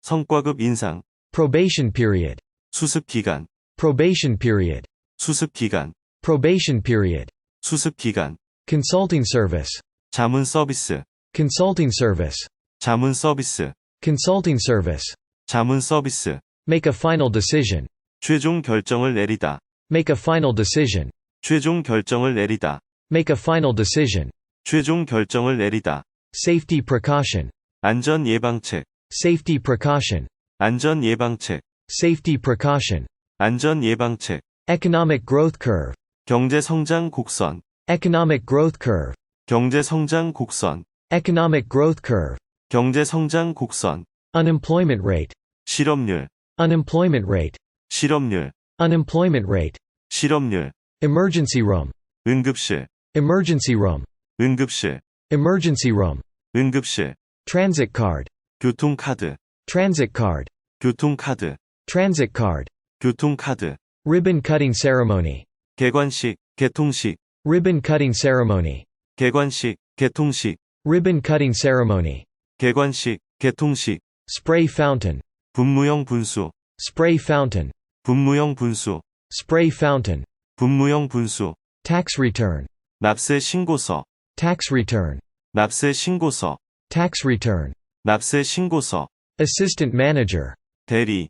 성과급 인상, Probation period. 수습기간, Probation period. 수습기간, Probation period. 수습기간, Consulting service. 자문 서비스, Consulting service. 자문 서비스, Consulting service. 자문 서비스, Make a final decision. 최종 결정을 내리다, Make a final decision. 최종 결정을 내리다, Make a final decision. 최종 결정을 내리다, Safety precaution. 안전 예방책, Safety precaution. 안전 예방책, Safety precaution. 안전 예방책, Economic growth curve. 경제 성장 곡선, Economic growth curve. 경제 성장 곡선, Economic growth curve. 경제 성장 곡선, Unemployment rate. 실업률, Unemployment rate. 실업률, Unemployment rate. 실업률, Emergency room. 응급실, Emergency room. 응급실, Emergency room. 응급실, Transit card. 교통카드, Transit card. 교통카드, Transit card. 교통카드, Ribbon cutting ceremony. 개관식, 개통식, Ribbon cutting ceremony. 개관식, 개통식, Ribbon cutting ceremony. 개관식, 개통식, Spray fountain. 분무형 분수, Spray fountain. 분무형 분수, Spray fountain. 분무형 분수, Tax return. 납세 신고서, Tax return. 납세 신고서, Tax return. 납세 신고서, Assistant manager. 대리,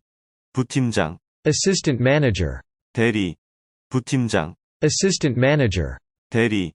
부팀장, Assistant manager. 대리, 부팀장, Assistant manager. 대리,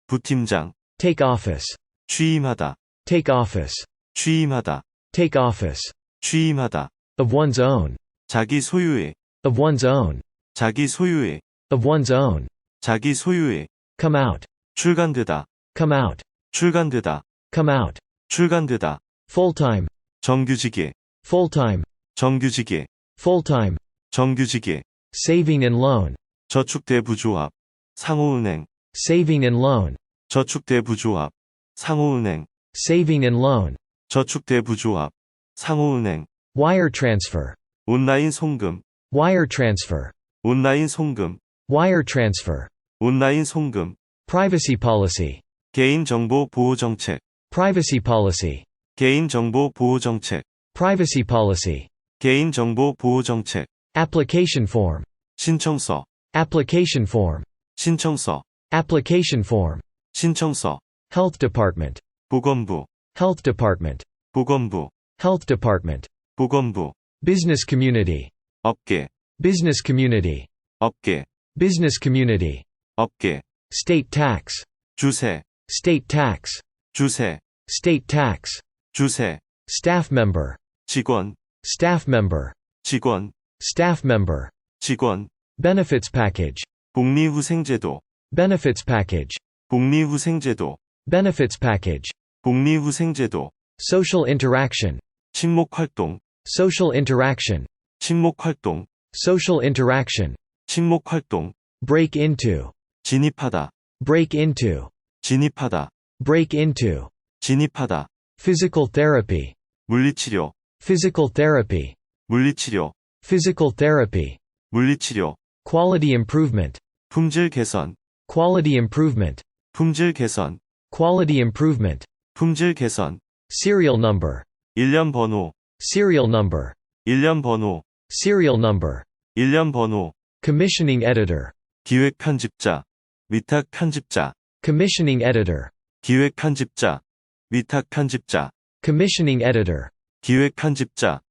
부팀장, Take office. 취임하다, Take office. 취임하다, Take office. 취임하다, Of one's own. 자기 소유의, Of one's own. 자기 소유의, Of one's own. 자기 소유의, Come out. 출간되다, Come out. 출간되다, Come out. 출간되다, Full-time. 정규직에, Full-time. 정규직에, Full-time. 정규직에, Saving and loan. 저축대부조합, 상호은행, Saving and loan. 저축대부조합, 상호은행, Saving and loan. 저축대부조합, 상호은행, Wire transfer. 온라인 송금, Wire transfer. 온라인 송금, Wire transfer. 온라인 송금, Privacy policy. 개인정보 보호정책, Privacy policy. 개인정보 보호정책, Privacy policy. 개인정보 보호정책, Application form. 신청서, Application form. 신청서, Application form. 신청서, Health department. 보건부, Health department. 보건부, Health department. 보건부, business community, 업계, business community, 업계, business community, 업계, state tax, 주세, state tax, 주세, state tax, 주세, staff member, 직원, staff member, 직원, staff member, 직원, benefits package, 복리후생제도, benefits package, 복리후생제도, benefits package, 복리후생제도, social interaction, 친목활동, social interaction, 친목활동, social interaction, 친목활동, break into, 진입하다, break into, 진입하다, break into, 진입하다, physical therapy, 물리치료, physical therapy, 물리치료, physical therapy, 물리치료, quality improvement, 품질 개선, quality improvement, 품질 개선, quality improvement, 품질 개선, serial number, 1년 번호, serial number, 1년 번호, serial number, 1년 번호, commissioning editor, 기획 편집자, 위탁 편집자, commissioning editor, 기획 편집자, 위탁 편집자, commissioning editor, 기획 편집자,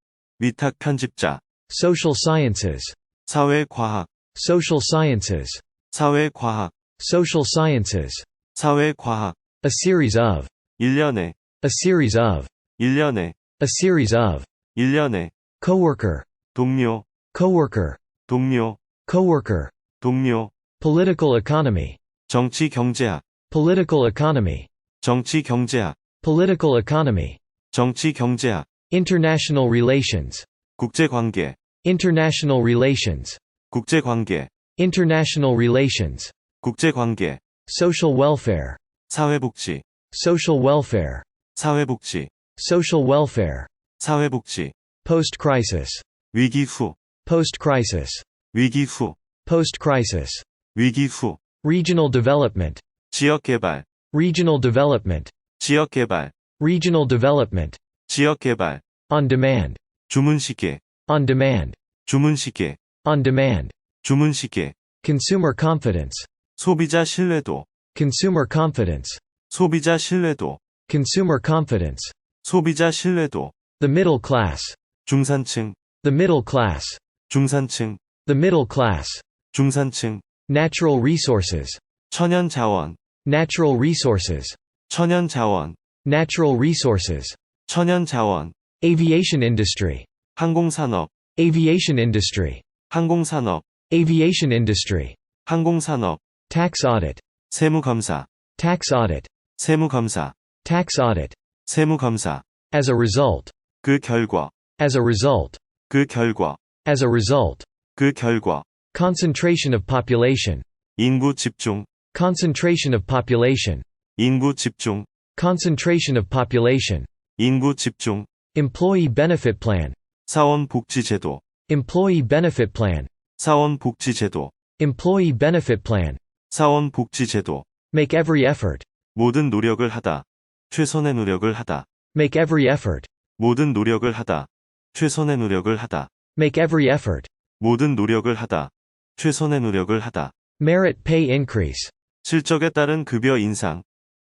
위탁 편집자, social sciences, 사회과학, social sciences, 사회과학, social sciences, 사회과학, a series of, 1년에, a series of, 1년에, a series of, 1년에, coworker, 동료, coworker, 동료, coworker, 동료, political economy, 정치 경제학, political economy, 정치 경제학, political economy, 정치 경제학, international relations, 국제관계, international relations, 국제관계, international relations, 국제관계, social welfare, 사회복지, social welfare, 사회복지, social welfare, 사회복지, post-crisis, 위기 후, post-crisis, 위기 후, post-crisis, 위기 후, regional development, 지역개발, regional development, 지역개발, regional development, 지역개발, on demand, 주문시계, on demand, 주문시계, on demand, 주문시계, consumer confidence, 소비자 신뢰도, consumer confidence, 소비자 신뢰도, consumer confidence, 소비자 신뢰도, the middle class, 중산층, the middle class, 중산층, the middle class, 중산층, natural resources, 천연자원, natural resources, 천연자원, natural resources, 천연자원, aviation industry, 항공산업, aviation industry, 항공산업, aviation industry, 항공산업, tax audit, 세무검사, tax audit, 세무검사, tax audit, 세무검사, as a result, 그 결과, as a result, 그 결과, as a result, 그 결과, concentration of population, 인구 집중, concentration of population, 인구 집중, concentration of population, 인구 집중, employee benefit plan, 사원복지제도, employee benefit plan, 사원복지제도, employee benefit plan, 사원복지제도, make every effort, 모든 노력을 하다, 최선의 노력을 하다, make every effort, 모든 노력을 하다, 최선의 노력을 하다, make every effort, 모든 노력을 하다, 최선의 노력을 하다, merit pay increase, 실적에 따른 급여 인상,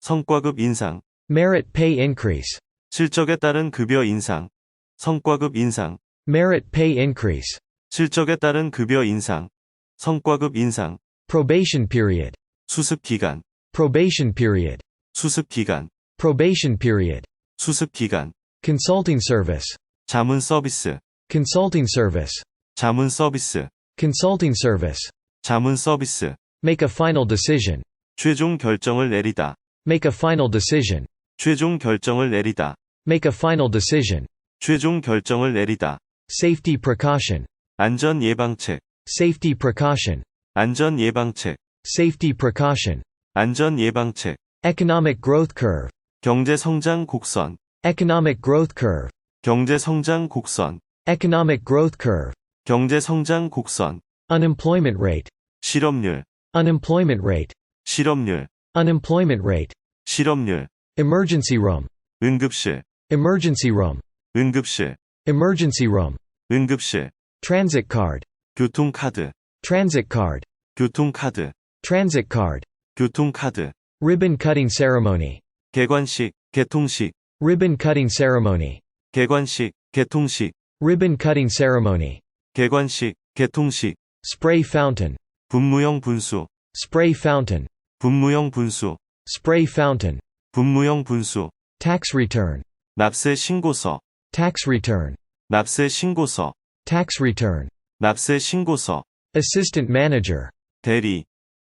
성과급 인상, merit pay increase, 실적에 따른 급여 인상, 성과급 인상, merit pay increase, 실적에 따른 급여 인상, 성과급 인상, probation period, 수습기간, probation period, 수습기간, probation period, 수습기간, consulting service, 자문 서비스, consulting service, 자문 서비스, consulting service, 자문 서비스, make a final decision, 최종 결정을 내리다, make a final decision, 최종 결정을 내리다, make a final decision, 최종 결정을 내리다, safety precaution, 안전 예방책, safety precaution, 안전 예방책, safety precaution, 안전 예방책, economic growth curve, 경제 성장 곡선, economic growth curve, 경제 성장 곡선, economic growth curve, 경제 성장 곡선, unemployment rate, 실업률, unemployment rate, 실업률, unemployment rate, 실업률, emergency room, 응급실, emergency room, 응급실, emergency room, 응급실, transit card, 교통카드, transit card, 교통카드, transit card, 교통카드, ribbon cutting ceremony, 개관식, 개통식, ribbon cutting ceremony, 개관식, 개통식, Ribbon cutting ceremony. 개관식, 개통식. Spray fountain. 분무형 분수. Spray fountain. 분무형 분수. Spray fountain. 분무형 분수. Tax return. 납세 신고서. Tax return. 납세 신고서. Tax return. 납세 신고서. Assistant manager. 대리.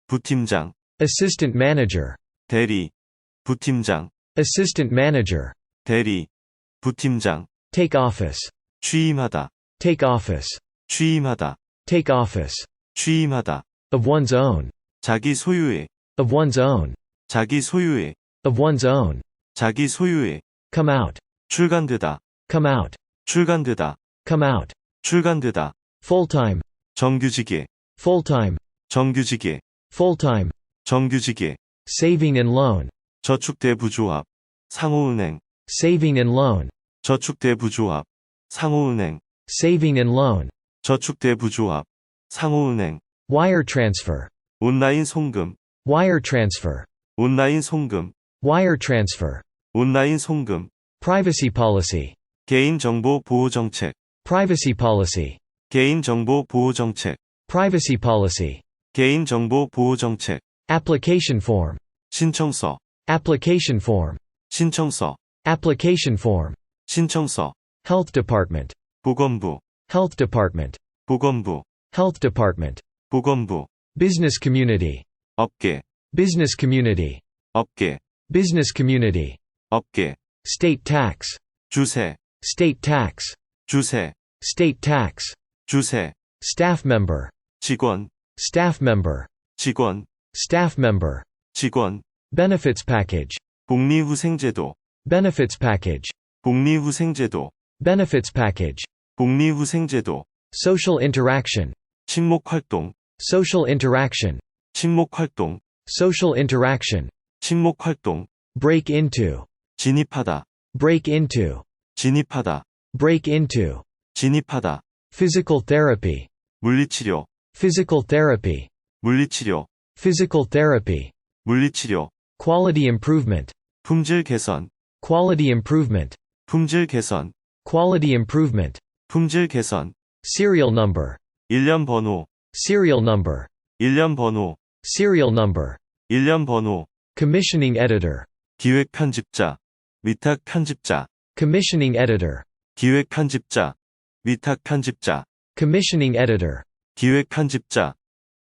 부팀장. Assistant manager. 대리. 부팀장. Assistant manager. 대리. 부팀장. Take office. 취임하다. Take office. 취임하다. Take office. 취임하다. Of one's own. 자기 소유의. Of one's own. 자기 소유의. Of one's own. 자기 소유의. Come out. 출간되다. Come out. 출간되다. Come out. 출간되다. Full-time. 정규직의. Full-time. 정규직의. Full-time. 정규직의. Saving and loan. 저축대부조합. 상호은행. Saving and loan. 저축대부조합. 상호은행. Saving and loan. 저축대부조합. 상호은행. Wire transfer. 온라인 송금. Wire transfer. 온라인 송금. Wire transfer. 온라인 송금. Privacy policy. 개인정보 보호 정책. Privacy policy. 개인정보 보호 정책. Privacy policy. 개인정보 보호 정책. Application form. 신청서. Application form. 신청서. Application form. 신청서. Health department. 보건부. Health department. 보건부. Health department. 보건부. Business community. 업계. Business community. 업계. Business community. 업계. State tax. 주세. State tax. 주세. State tax. 주세. Staff member. 직원. Staff member. 직원. Staff member. 직원. Benefits package. 복리후생제도. Benefits package. 복리후생제도. Benefits package. 복리후생제도. Social interaction. 친목활동. Social interaction. 친목활동. Social interaction. 친목활동. Break into. 진입하다. Break into. 진입하다. Break into. 진입하다. Physical therapy. 물리치료. Physical therapy. 물리치료. Physical therapy. 물리치료. Quality improvement. 품질 개선. Quality improvement. 품질 개선. Quality improvement. 품질 개선. Serial number. 일련 번호. Serial number. 일련 번호. Serial number. 일련 번호. Commissioning editor. 기획 편집자. 위탁 편집자. Commissioning editor. 기획 편집자. 위탁 편집자. Commissioning editor. 기획 편집자.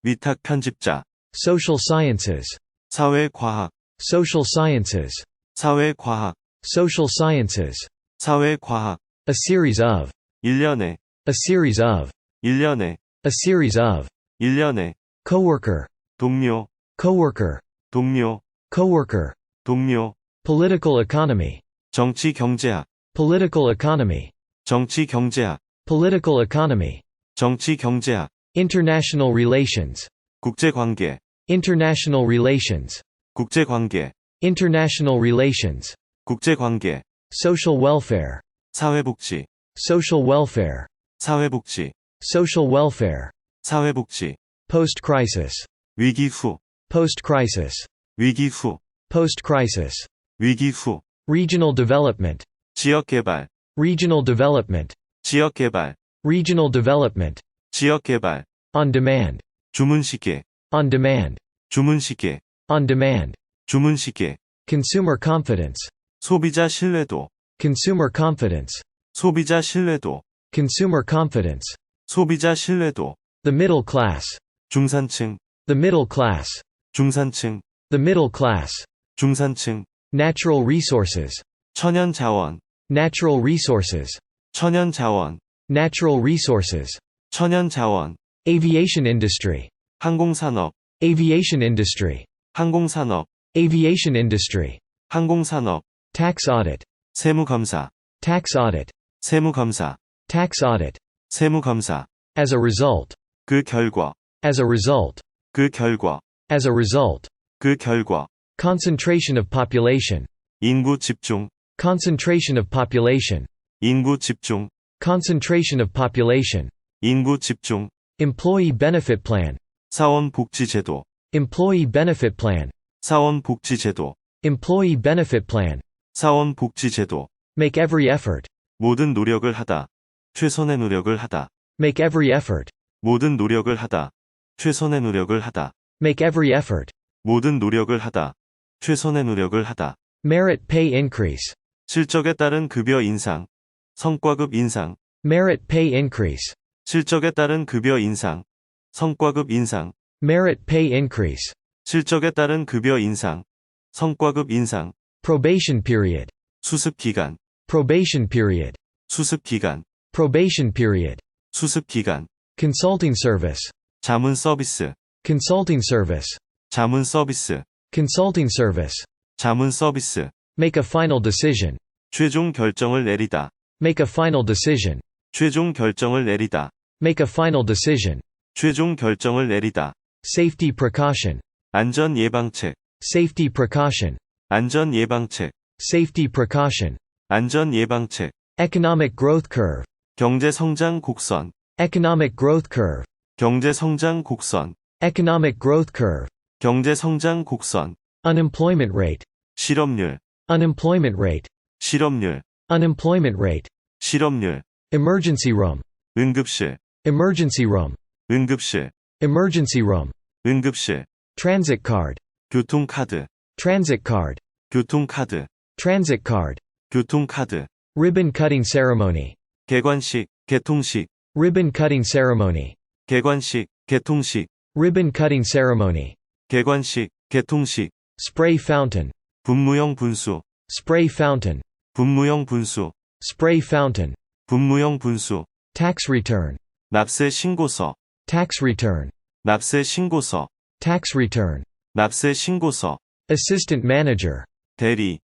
위탁 편집자. Social sciences. 사회과학. Social sciences. 사회과학. Social sciences. 사회과학. A series of. 1년에. A series of. 1년에. A series of. 1년에. Coworker. 동료. Coworker. 동료. Coworker. 동료. Political economy. 정치 경제학. Political economy. 정치 경제학. Political economy. 정치 경제학. International relations. 국제관계. International relations. 국제관계. International relations. 국제관계. Social welfare. 사회복지. Social welfare. 사회복지. Social welfare. 사회복지. Post-crisis. 위기 후. Post-crisis. 위기 후. Post-crisis. 위기 후. Regional development. 지역개발. Regional development. 지역개발. Regional development. 지역개발. On demand. 주문시계. On demand. 주문시계. On demand. 주문시계. Consumer confidence. 소비자 신뢰도. Consumer confidence. 소비자 신뢰도. Consumer confidence. 소비자 신뢰도. The middle class. 중산층. The middle class. 중산층. The middle class. 중산층. Natural resources. 천연 자원. Natural resources. 천연 자원. Natural resources. 천연 자원. Aviation industry. 항공산업. Aviation industry. 항공산업. Aviation industry. 항공산업. Tax audit. 세무검사. Tax audit. 세무검사. Tax audit. 세무검사. As a result. 그 결과. As a result. 그 결과. As a result. 그 결과. Concentration of population. 인구 집중. Concentration of population. 인구 집중. Concentration of population. 인구 집중. Employee benefit plan. 사원복지제도. Employee benefit plan. 사원복지제도. Employee benefit plan. 사원복지제도. Make every effort. 모든 노력을 하다. 최선의 노력을 하다. Make every effort. 모든 노력을 하다. 최선의 노력을 하다. Make every effort. 모든 노력을 하다. 최선의 노력을 하다. Merit pay increase. 실적에 따른 급여 인상. 성과급 인상. Merit pay increase. 실적에 따른 급여 인상. 성과급 인상. Merit pay increase. 실적에 따른 급여 인상. 성과급 인상. Probation period. 수습 기간. Probation period. 수습 기간. Probation period. 수습 기간. Consulting service. 자문 서비스. Consulting service. 자문 서비스. Consulting service. 자문 서비스. Make a final decision. 최종 결정을 내리다. Make a final decision. 최종 결정을 내리다. Make a final decision. 최종 결정을 내리다. Safety precaution. 안전 예방책. Safety precaution. 안전 예방책. Safety precaution. 안전 예방책. Economic growth curve. 경제 성장 곡선. Economic growth curve. 경제 성장 곡선. Economic growth curve. 경제 성장 곡선. Unemployment rate. 실업률. Unemployment rate. 실업률. Unemployment rate. 실업률. Emergency room. 응급실. Emergency room. 응급실. Emergency room. 응급실. Transit card. 교통카드. Transit card. 교통카드. Transit card. 교통카드. Ribbon cutting ceremony. 개관식. 개통식. Ribbon cutting ceremony. 개관식. 개통식. Ribbon cutting ceremony. 개관식. 개통식. Spray fountain. 분무형 분수. Spray fountain. 분무형 분수. Spray fountain. 분무형 분수. Tax return. 납세 신고서. Tax return. 납세 신고서. Tax return. 납세 신고서. Assistant manager. 대리.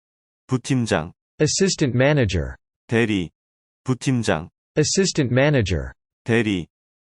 부팀장. Assistant manager. 대리. 부팀장. Assistant manager. 대리.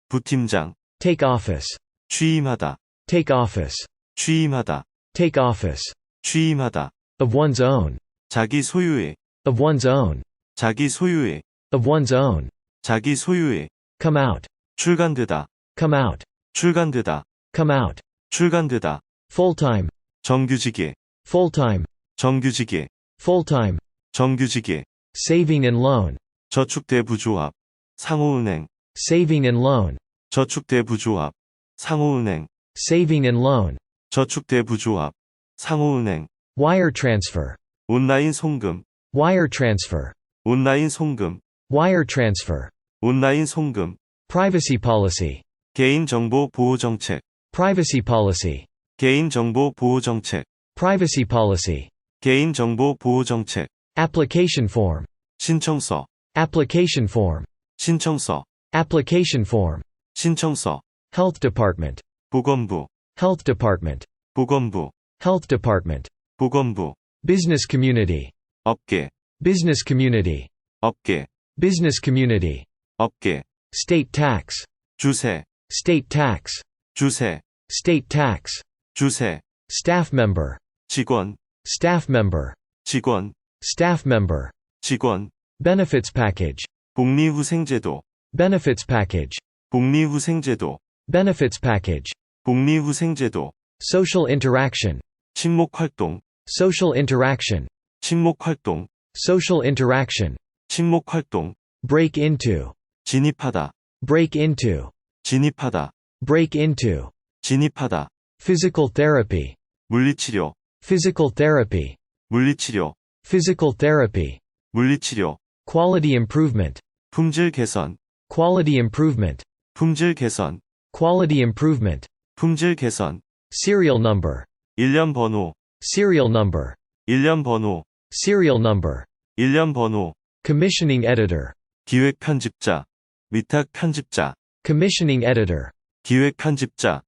부팀장. Take office. 취임하다. Take office. 취임하다. Take office. 취임하다. Of one's own. 자기 소유의. Of one's own. 자기 소유의. Of one's own. 자기 소유의. Come out. 출간되다. Come out. 출간되다. Come out. 출간되다. Full-time. 정규직의. Full-time. 정규직의. Full-time. 정규직의. Saving and loan. 저축대부조합. 상호은행. Saving and loan. 저축대부조합. 상호은행. Saving and loan. 저축대부조합. 상호은행. Wire transfer. 온라인 송금. Wire transfer. 온라인 송금. Wire transfer. 온라인 송금. Privacy policy. 개인정보 보호 정책. Privacy policy. 개인정보 보호 정책. Privacy policy. 개인정보 보호 정책. Application form. 신청서. Application form. 신청서. Application form. 신청서. Health department. 보건부. Health department. 보건부. Health department. 보건부. Business community. 업계. Business community. 업계. Business community. 업계. State tax. 주세. State tax. 주세. State tax. 주세. Staff member. 직원. Staff member. 직원. Staff member. 직원. Benefits package. 복리후생제도. Benefits package. 복리후생제도. Benefits package. 복리후생제도. Social interaction. 친목활동. Social interaction. 친목활동. Social interaction. 친목활동. Break into. 진입하다. Break into. 진입하다. Break into. 진입하다. Physical therapy. 물리치료. Physical therapy. 물리치료. Physical therapy. 물리치료. Quality improvement. 품질 개선. Quality improvement. 품질 개선. Quality improvement. 품질 개선. Serial number. 일련 번호. Serial number. 일련 번호. Serial number. 일련 번호. Commissioning editor. 기획 편집자. 위탁 편집자. Commissioning editor. 기획 편집자.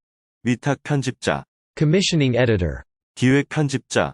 위탁 편집자. Commissioning editor. 기획 편집자.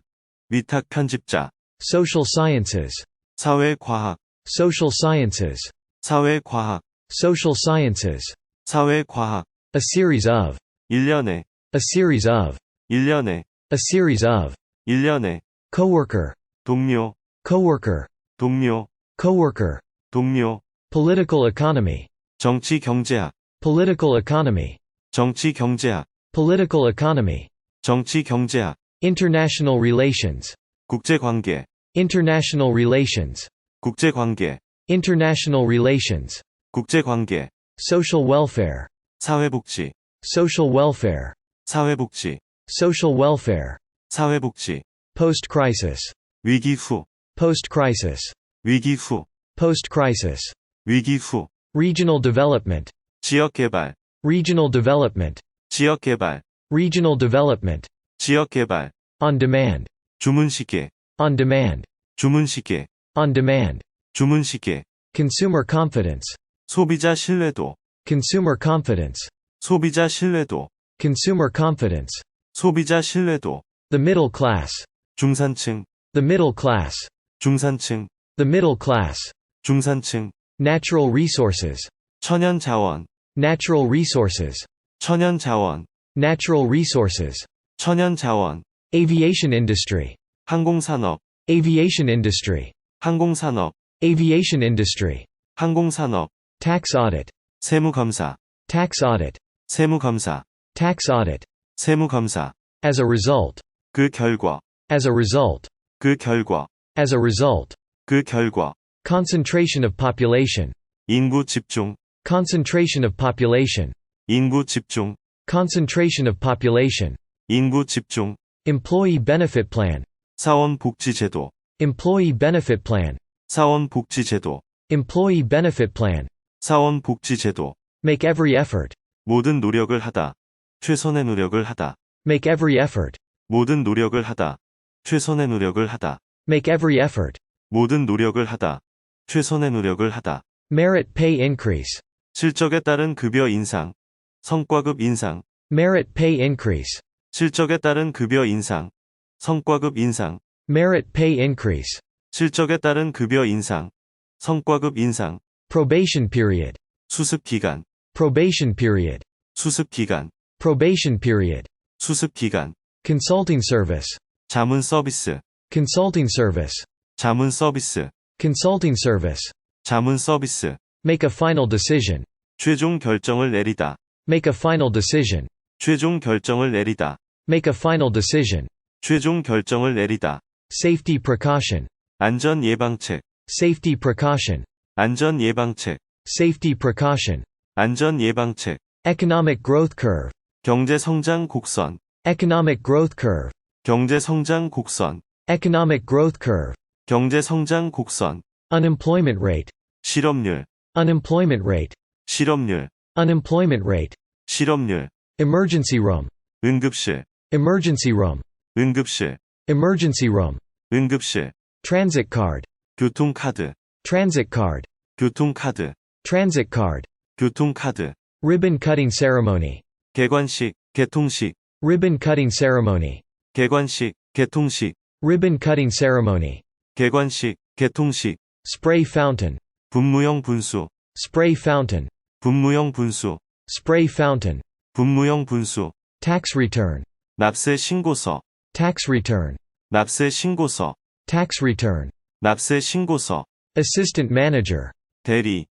위탁 편집자. Social sciences. 사회과학. Social sciences. 사회과학. Social sciences. 사회과학. A series of. 1년에. A series of. 1년에. A series of. 1년에. Coworker. 동료. Coworker. 동료. Coworker. 동료. Political economy. 정치 경제학. Political economy. 정치 경제학. Political economy. 정치 경제학. International relations. 국제관계. International relations. 국제관계. International relations. 국제관계, social welfare, 사회복지, social welfare, 사회복지, social welfare, 사회복지, post-crisis, 위기 후, post-crisis, 위기 후, post-crisis, 위기 후, regional development, 지역개발, regional development, 지역개발, regional development, 지역개발, on demand, 주문시계, on demand, 주문시계, on demand, 주문시계, consumer confidence, 소비자 신뢰도, consumer confidence, 소비자 신뢰도, consumer confidence, 소비자 신뢰도, the middle class, 중산층, the middle class, 중산층, the middle class, 중산층, natural resources, 천연 자원, natural resources, 천연 자원, natural resources, 천연 자원, aviation industry, 항공산업, aviation industry, 항공산업, aviation industry, 항공산업, tax audit, 세무검사, tax audit, 세무검사, tax audit, 세무검사, as a result, 그 결과, as a result, 그 결과, as a result, 그 결과, concentration of population, 인구 집중, concentration of population, 인구 집중, concentration of population, 인구 집중, employee benefit plan, 사원복지제도, employee benefit plan, 사원복지제도, employee benefit plan, 사원복지제도, make every effort, 모든 노력을 하다, 최선의 노력을 하다, make every effort, 모든 노력을 하다, 최선의 노력을 하다, make every effort, 모든 노력을 하다, 최선의 노력을 하다, merit pay increase, 실적에 따른 급여 인상, 성과급 인상, merit pay increase, 실적에 따른 급여 인상, 성과급 인상, merit pay increase, 실적에 따른 급여 인상, 성과급 인상, probation period, 수습기간, probation period, 수습기간, probation period, 수습기간, consulting service, 자문 서비스, consulting service, 자문 서비스, consulting service, 자문 서비스, make a final decision, 최종 결정을 내리다, make a final decision, 최종 결정을 내리다, make a final decision, 최종 결정을 내리다, safety precaution, 안전 예방책, safety precaution, 안전 예방책, safety precaution, 안전 예방책, economic growth curve, 경제 성장 곡선, economic growth curve, 경제 성장 곡선, economic growth curve, 경제 성장 곡선, unemployment rate, 실업률, unemployment rate, 실업률, unemployment rate, 실업률, emergency room, 응급실, emergency room, 응급실, emergency room, 응급실, transit card, 교통카드, transit card, 교통카드, transit card, 교통카드, ribbon cutting ceremony, 개관식, 개통식, ribbon cutting ceremony, 개관식, 개통식, ribbon cutting ceremony, 개관식, 개통식, spray fountain, 분무형 분수, spray fountain, 분무형 분수, spray fountain, 분무형 분수, tax return, 납세 신고서, tax return, 납세 신고서, tax return, 납세 신고서, assistant manager, 대리,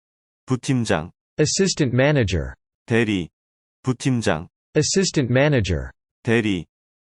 부팀장, assistant manager, 대리, 부팀장, assistant manager, 대리,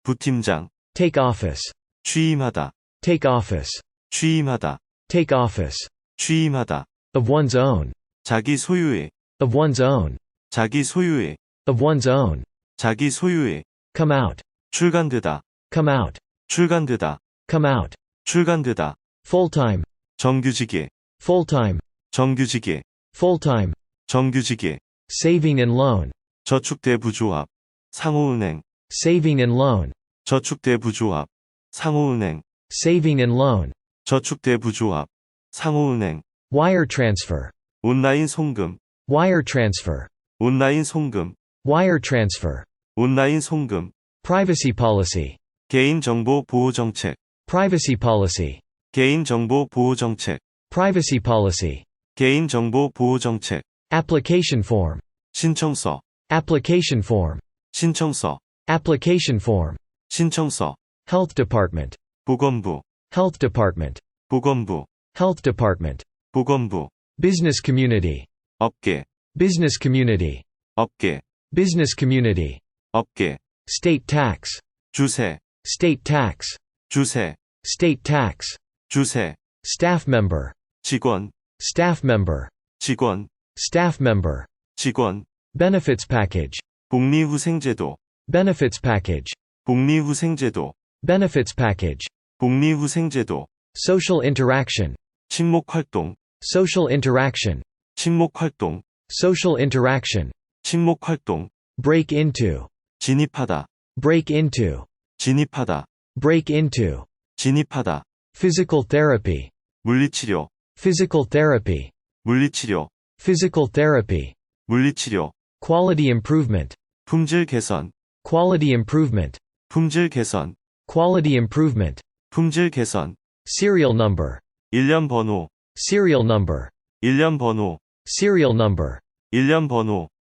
부팀장, take office, 취임하다, take office, 취임하다, take office, 취임하다, of one's own, 자기 소유의, of one's own, 자기 소유의, of one's own, 자기 소유의, come out, 출간되다, come out, 출간되다, come out, 출간되다, full-time, 정규직의, full-time, 정규직의, full-time, 정규직의, saving and loan, 저축대부조합, 상호은행, saving and loan, 저축대부조합, 상호은행, saving and loan, 저축대부조합, 상호은행, wire transfer, 온라인 송금, wire transfer, 온라인 송금, wire transfer, 온라인 송금, privacy policy, 개인정보 보호정책, privacy policy, 개인정보 보호정책, privacy policy, 개인정보 보호정책, application form, 신청서, application form, 신청서, application form, 신청서, health department, 보건부, health department, 보건부, health department, 보건부, business community, 업계, business community, 업계, business community, 업계, state tax, 주세, state tax, 주세, state tax, 주세, staff member, 직원, staff member, 직원, Staff member. 직원, Benefits package. 복리후생제도, Benefits package. 복리후생제도, Benefits package. 복리후생제도, Social interaction. 친목활동, Social interaction. 친목활동, Social interaction. 친목활동, Break into. 진입하다, Break into. 진입하다, Break into. 진입하다, Physical therapy. 물리치료, Physical therapy. 물리치료, Physical therapy. 물리치료, Quality improvement. 품질 개선, Quality improvement. 품질 개선, Quality improvement. 품질 개선, Serial number. 일련 번호, Serial number. 일련 번호, Serial number. 일련 번호,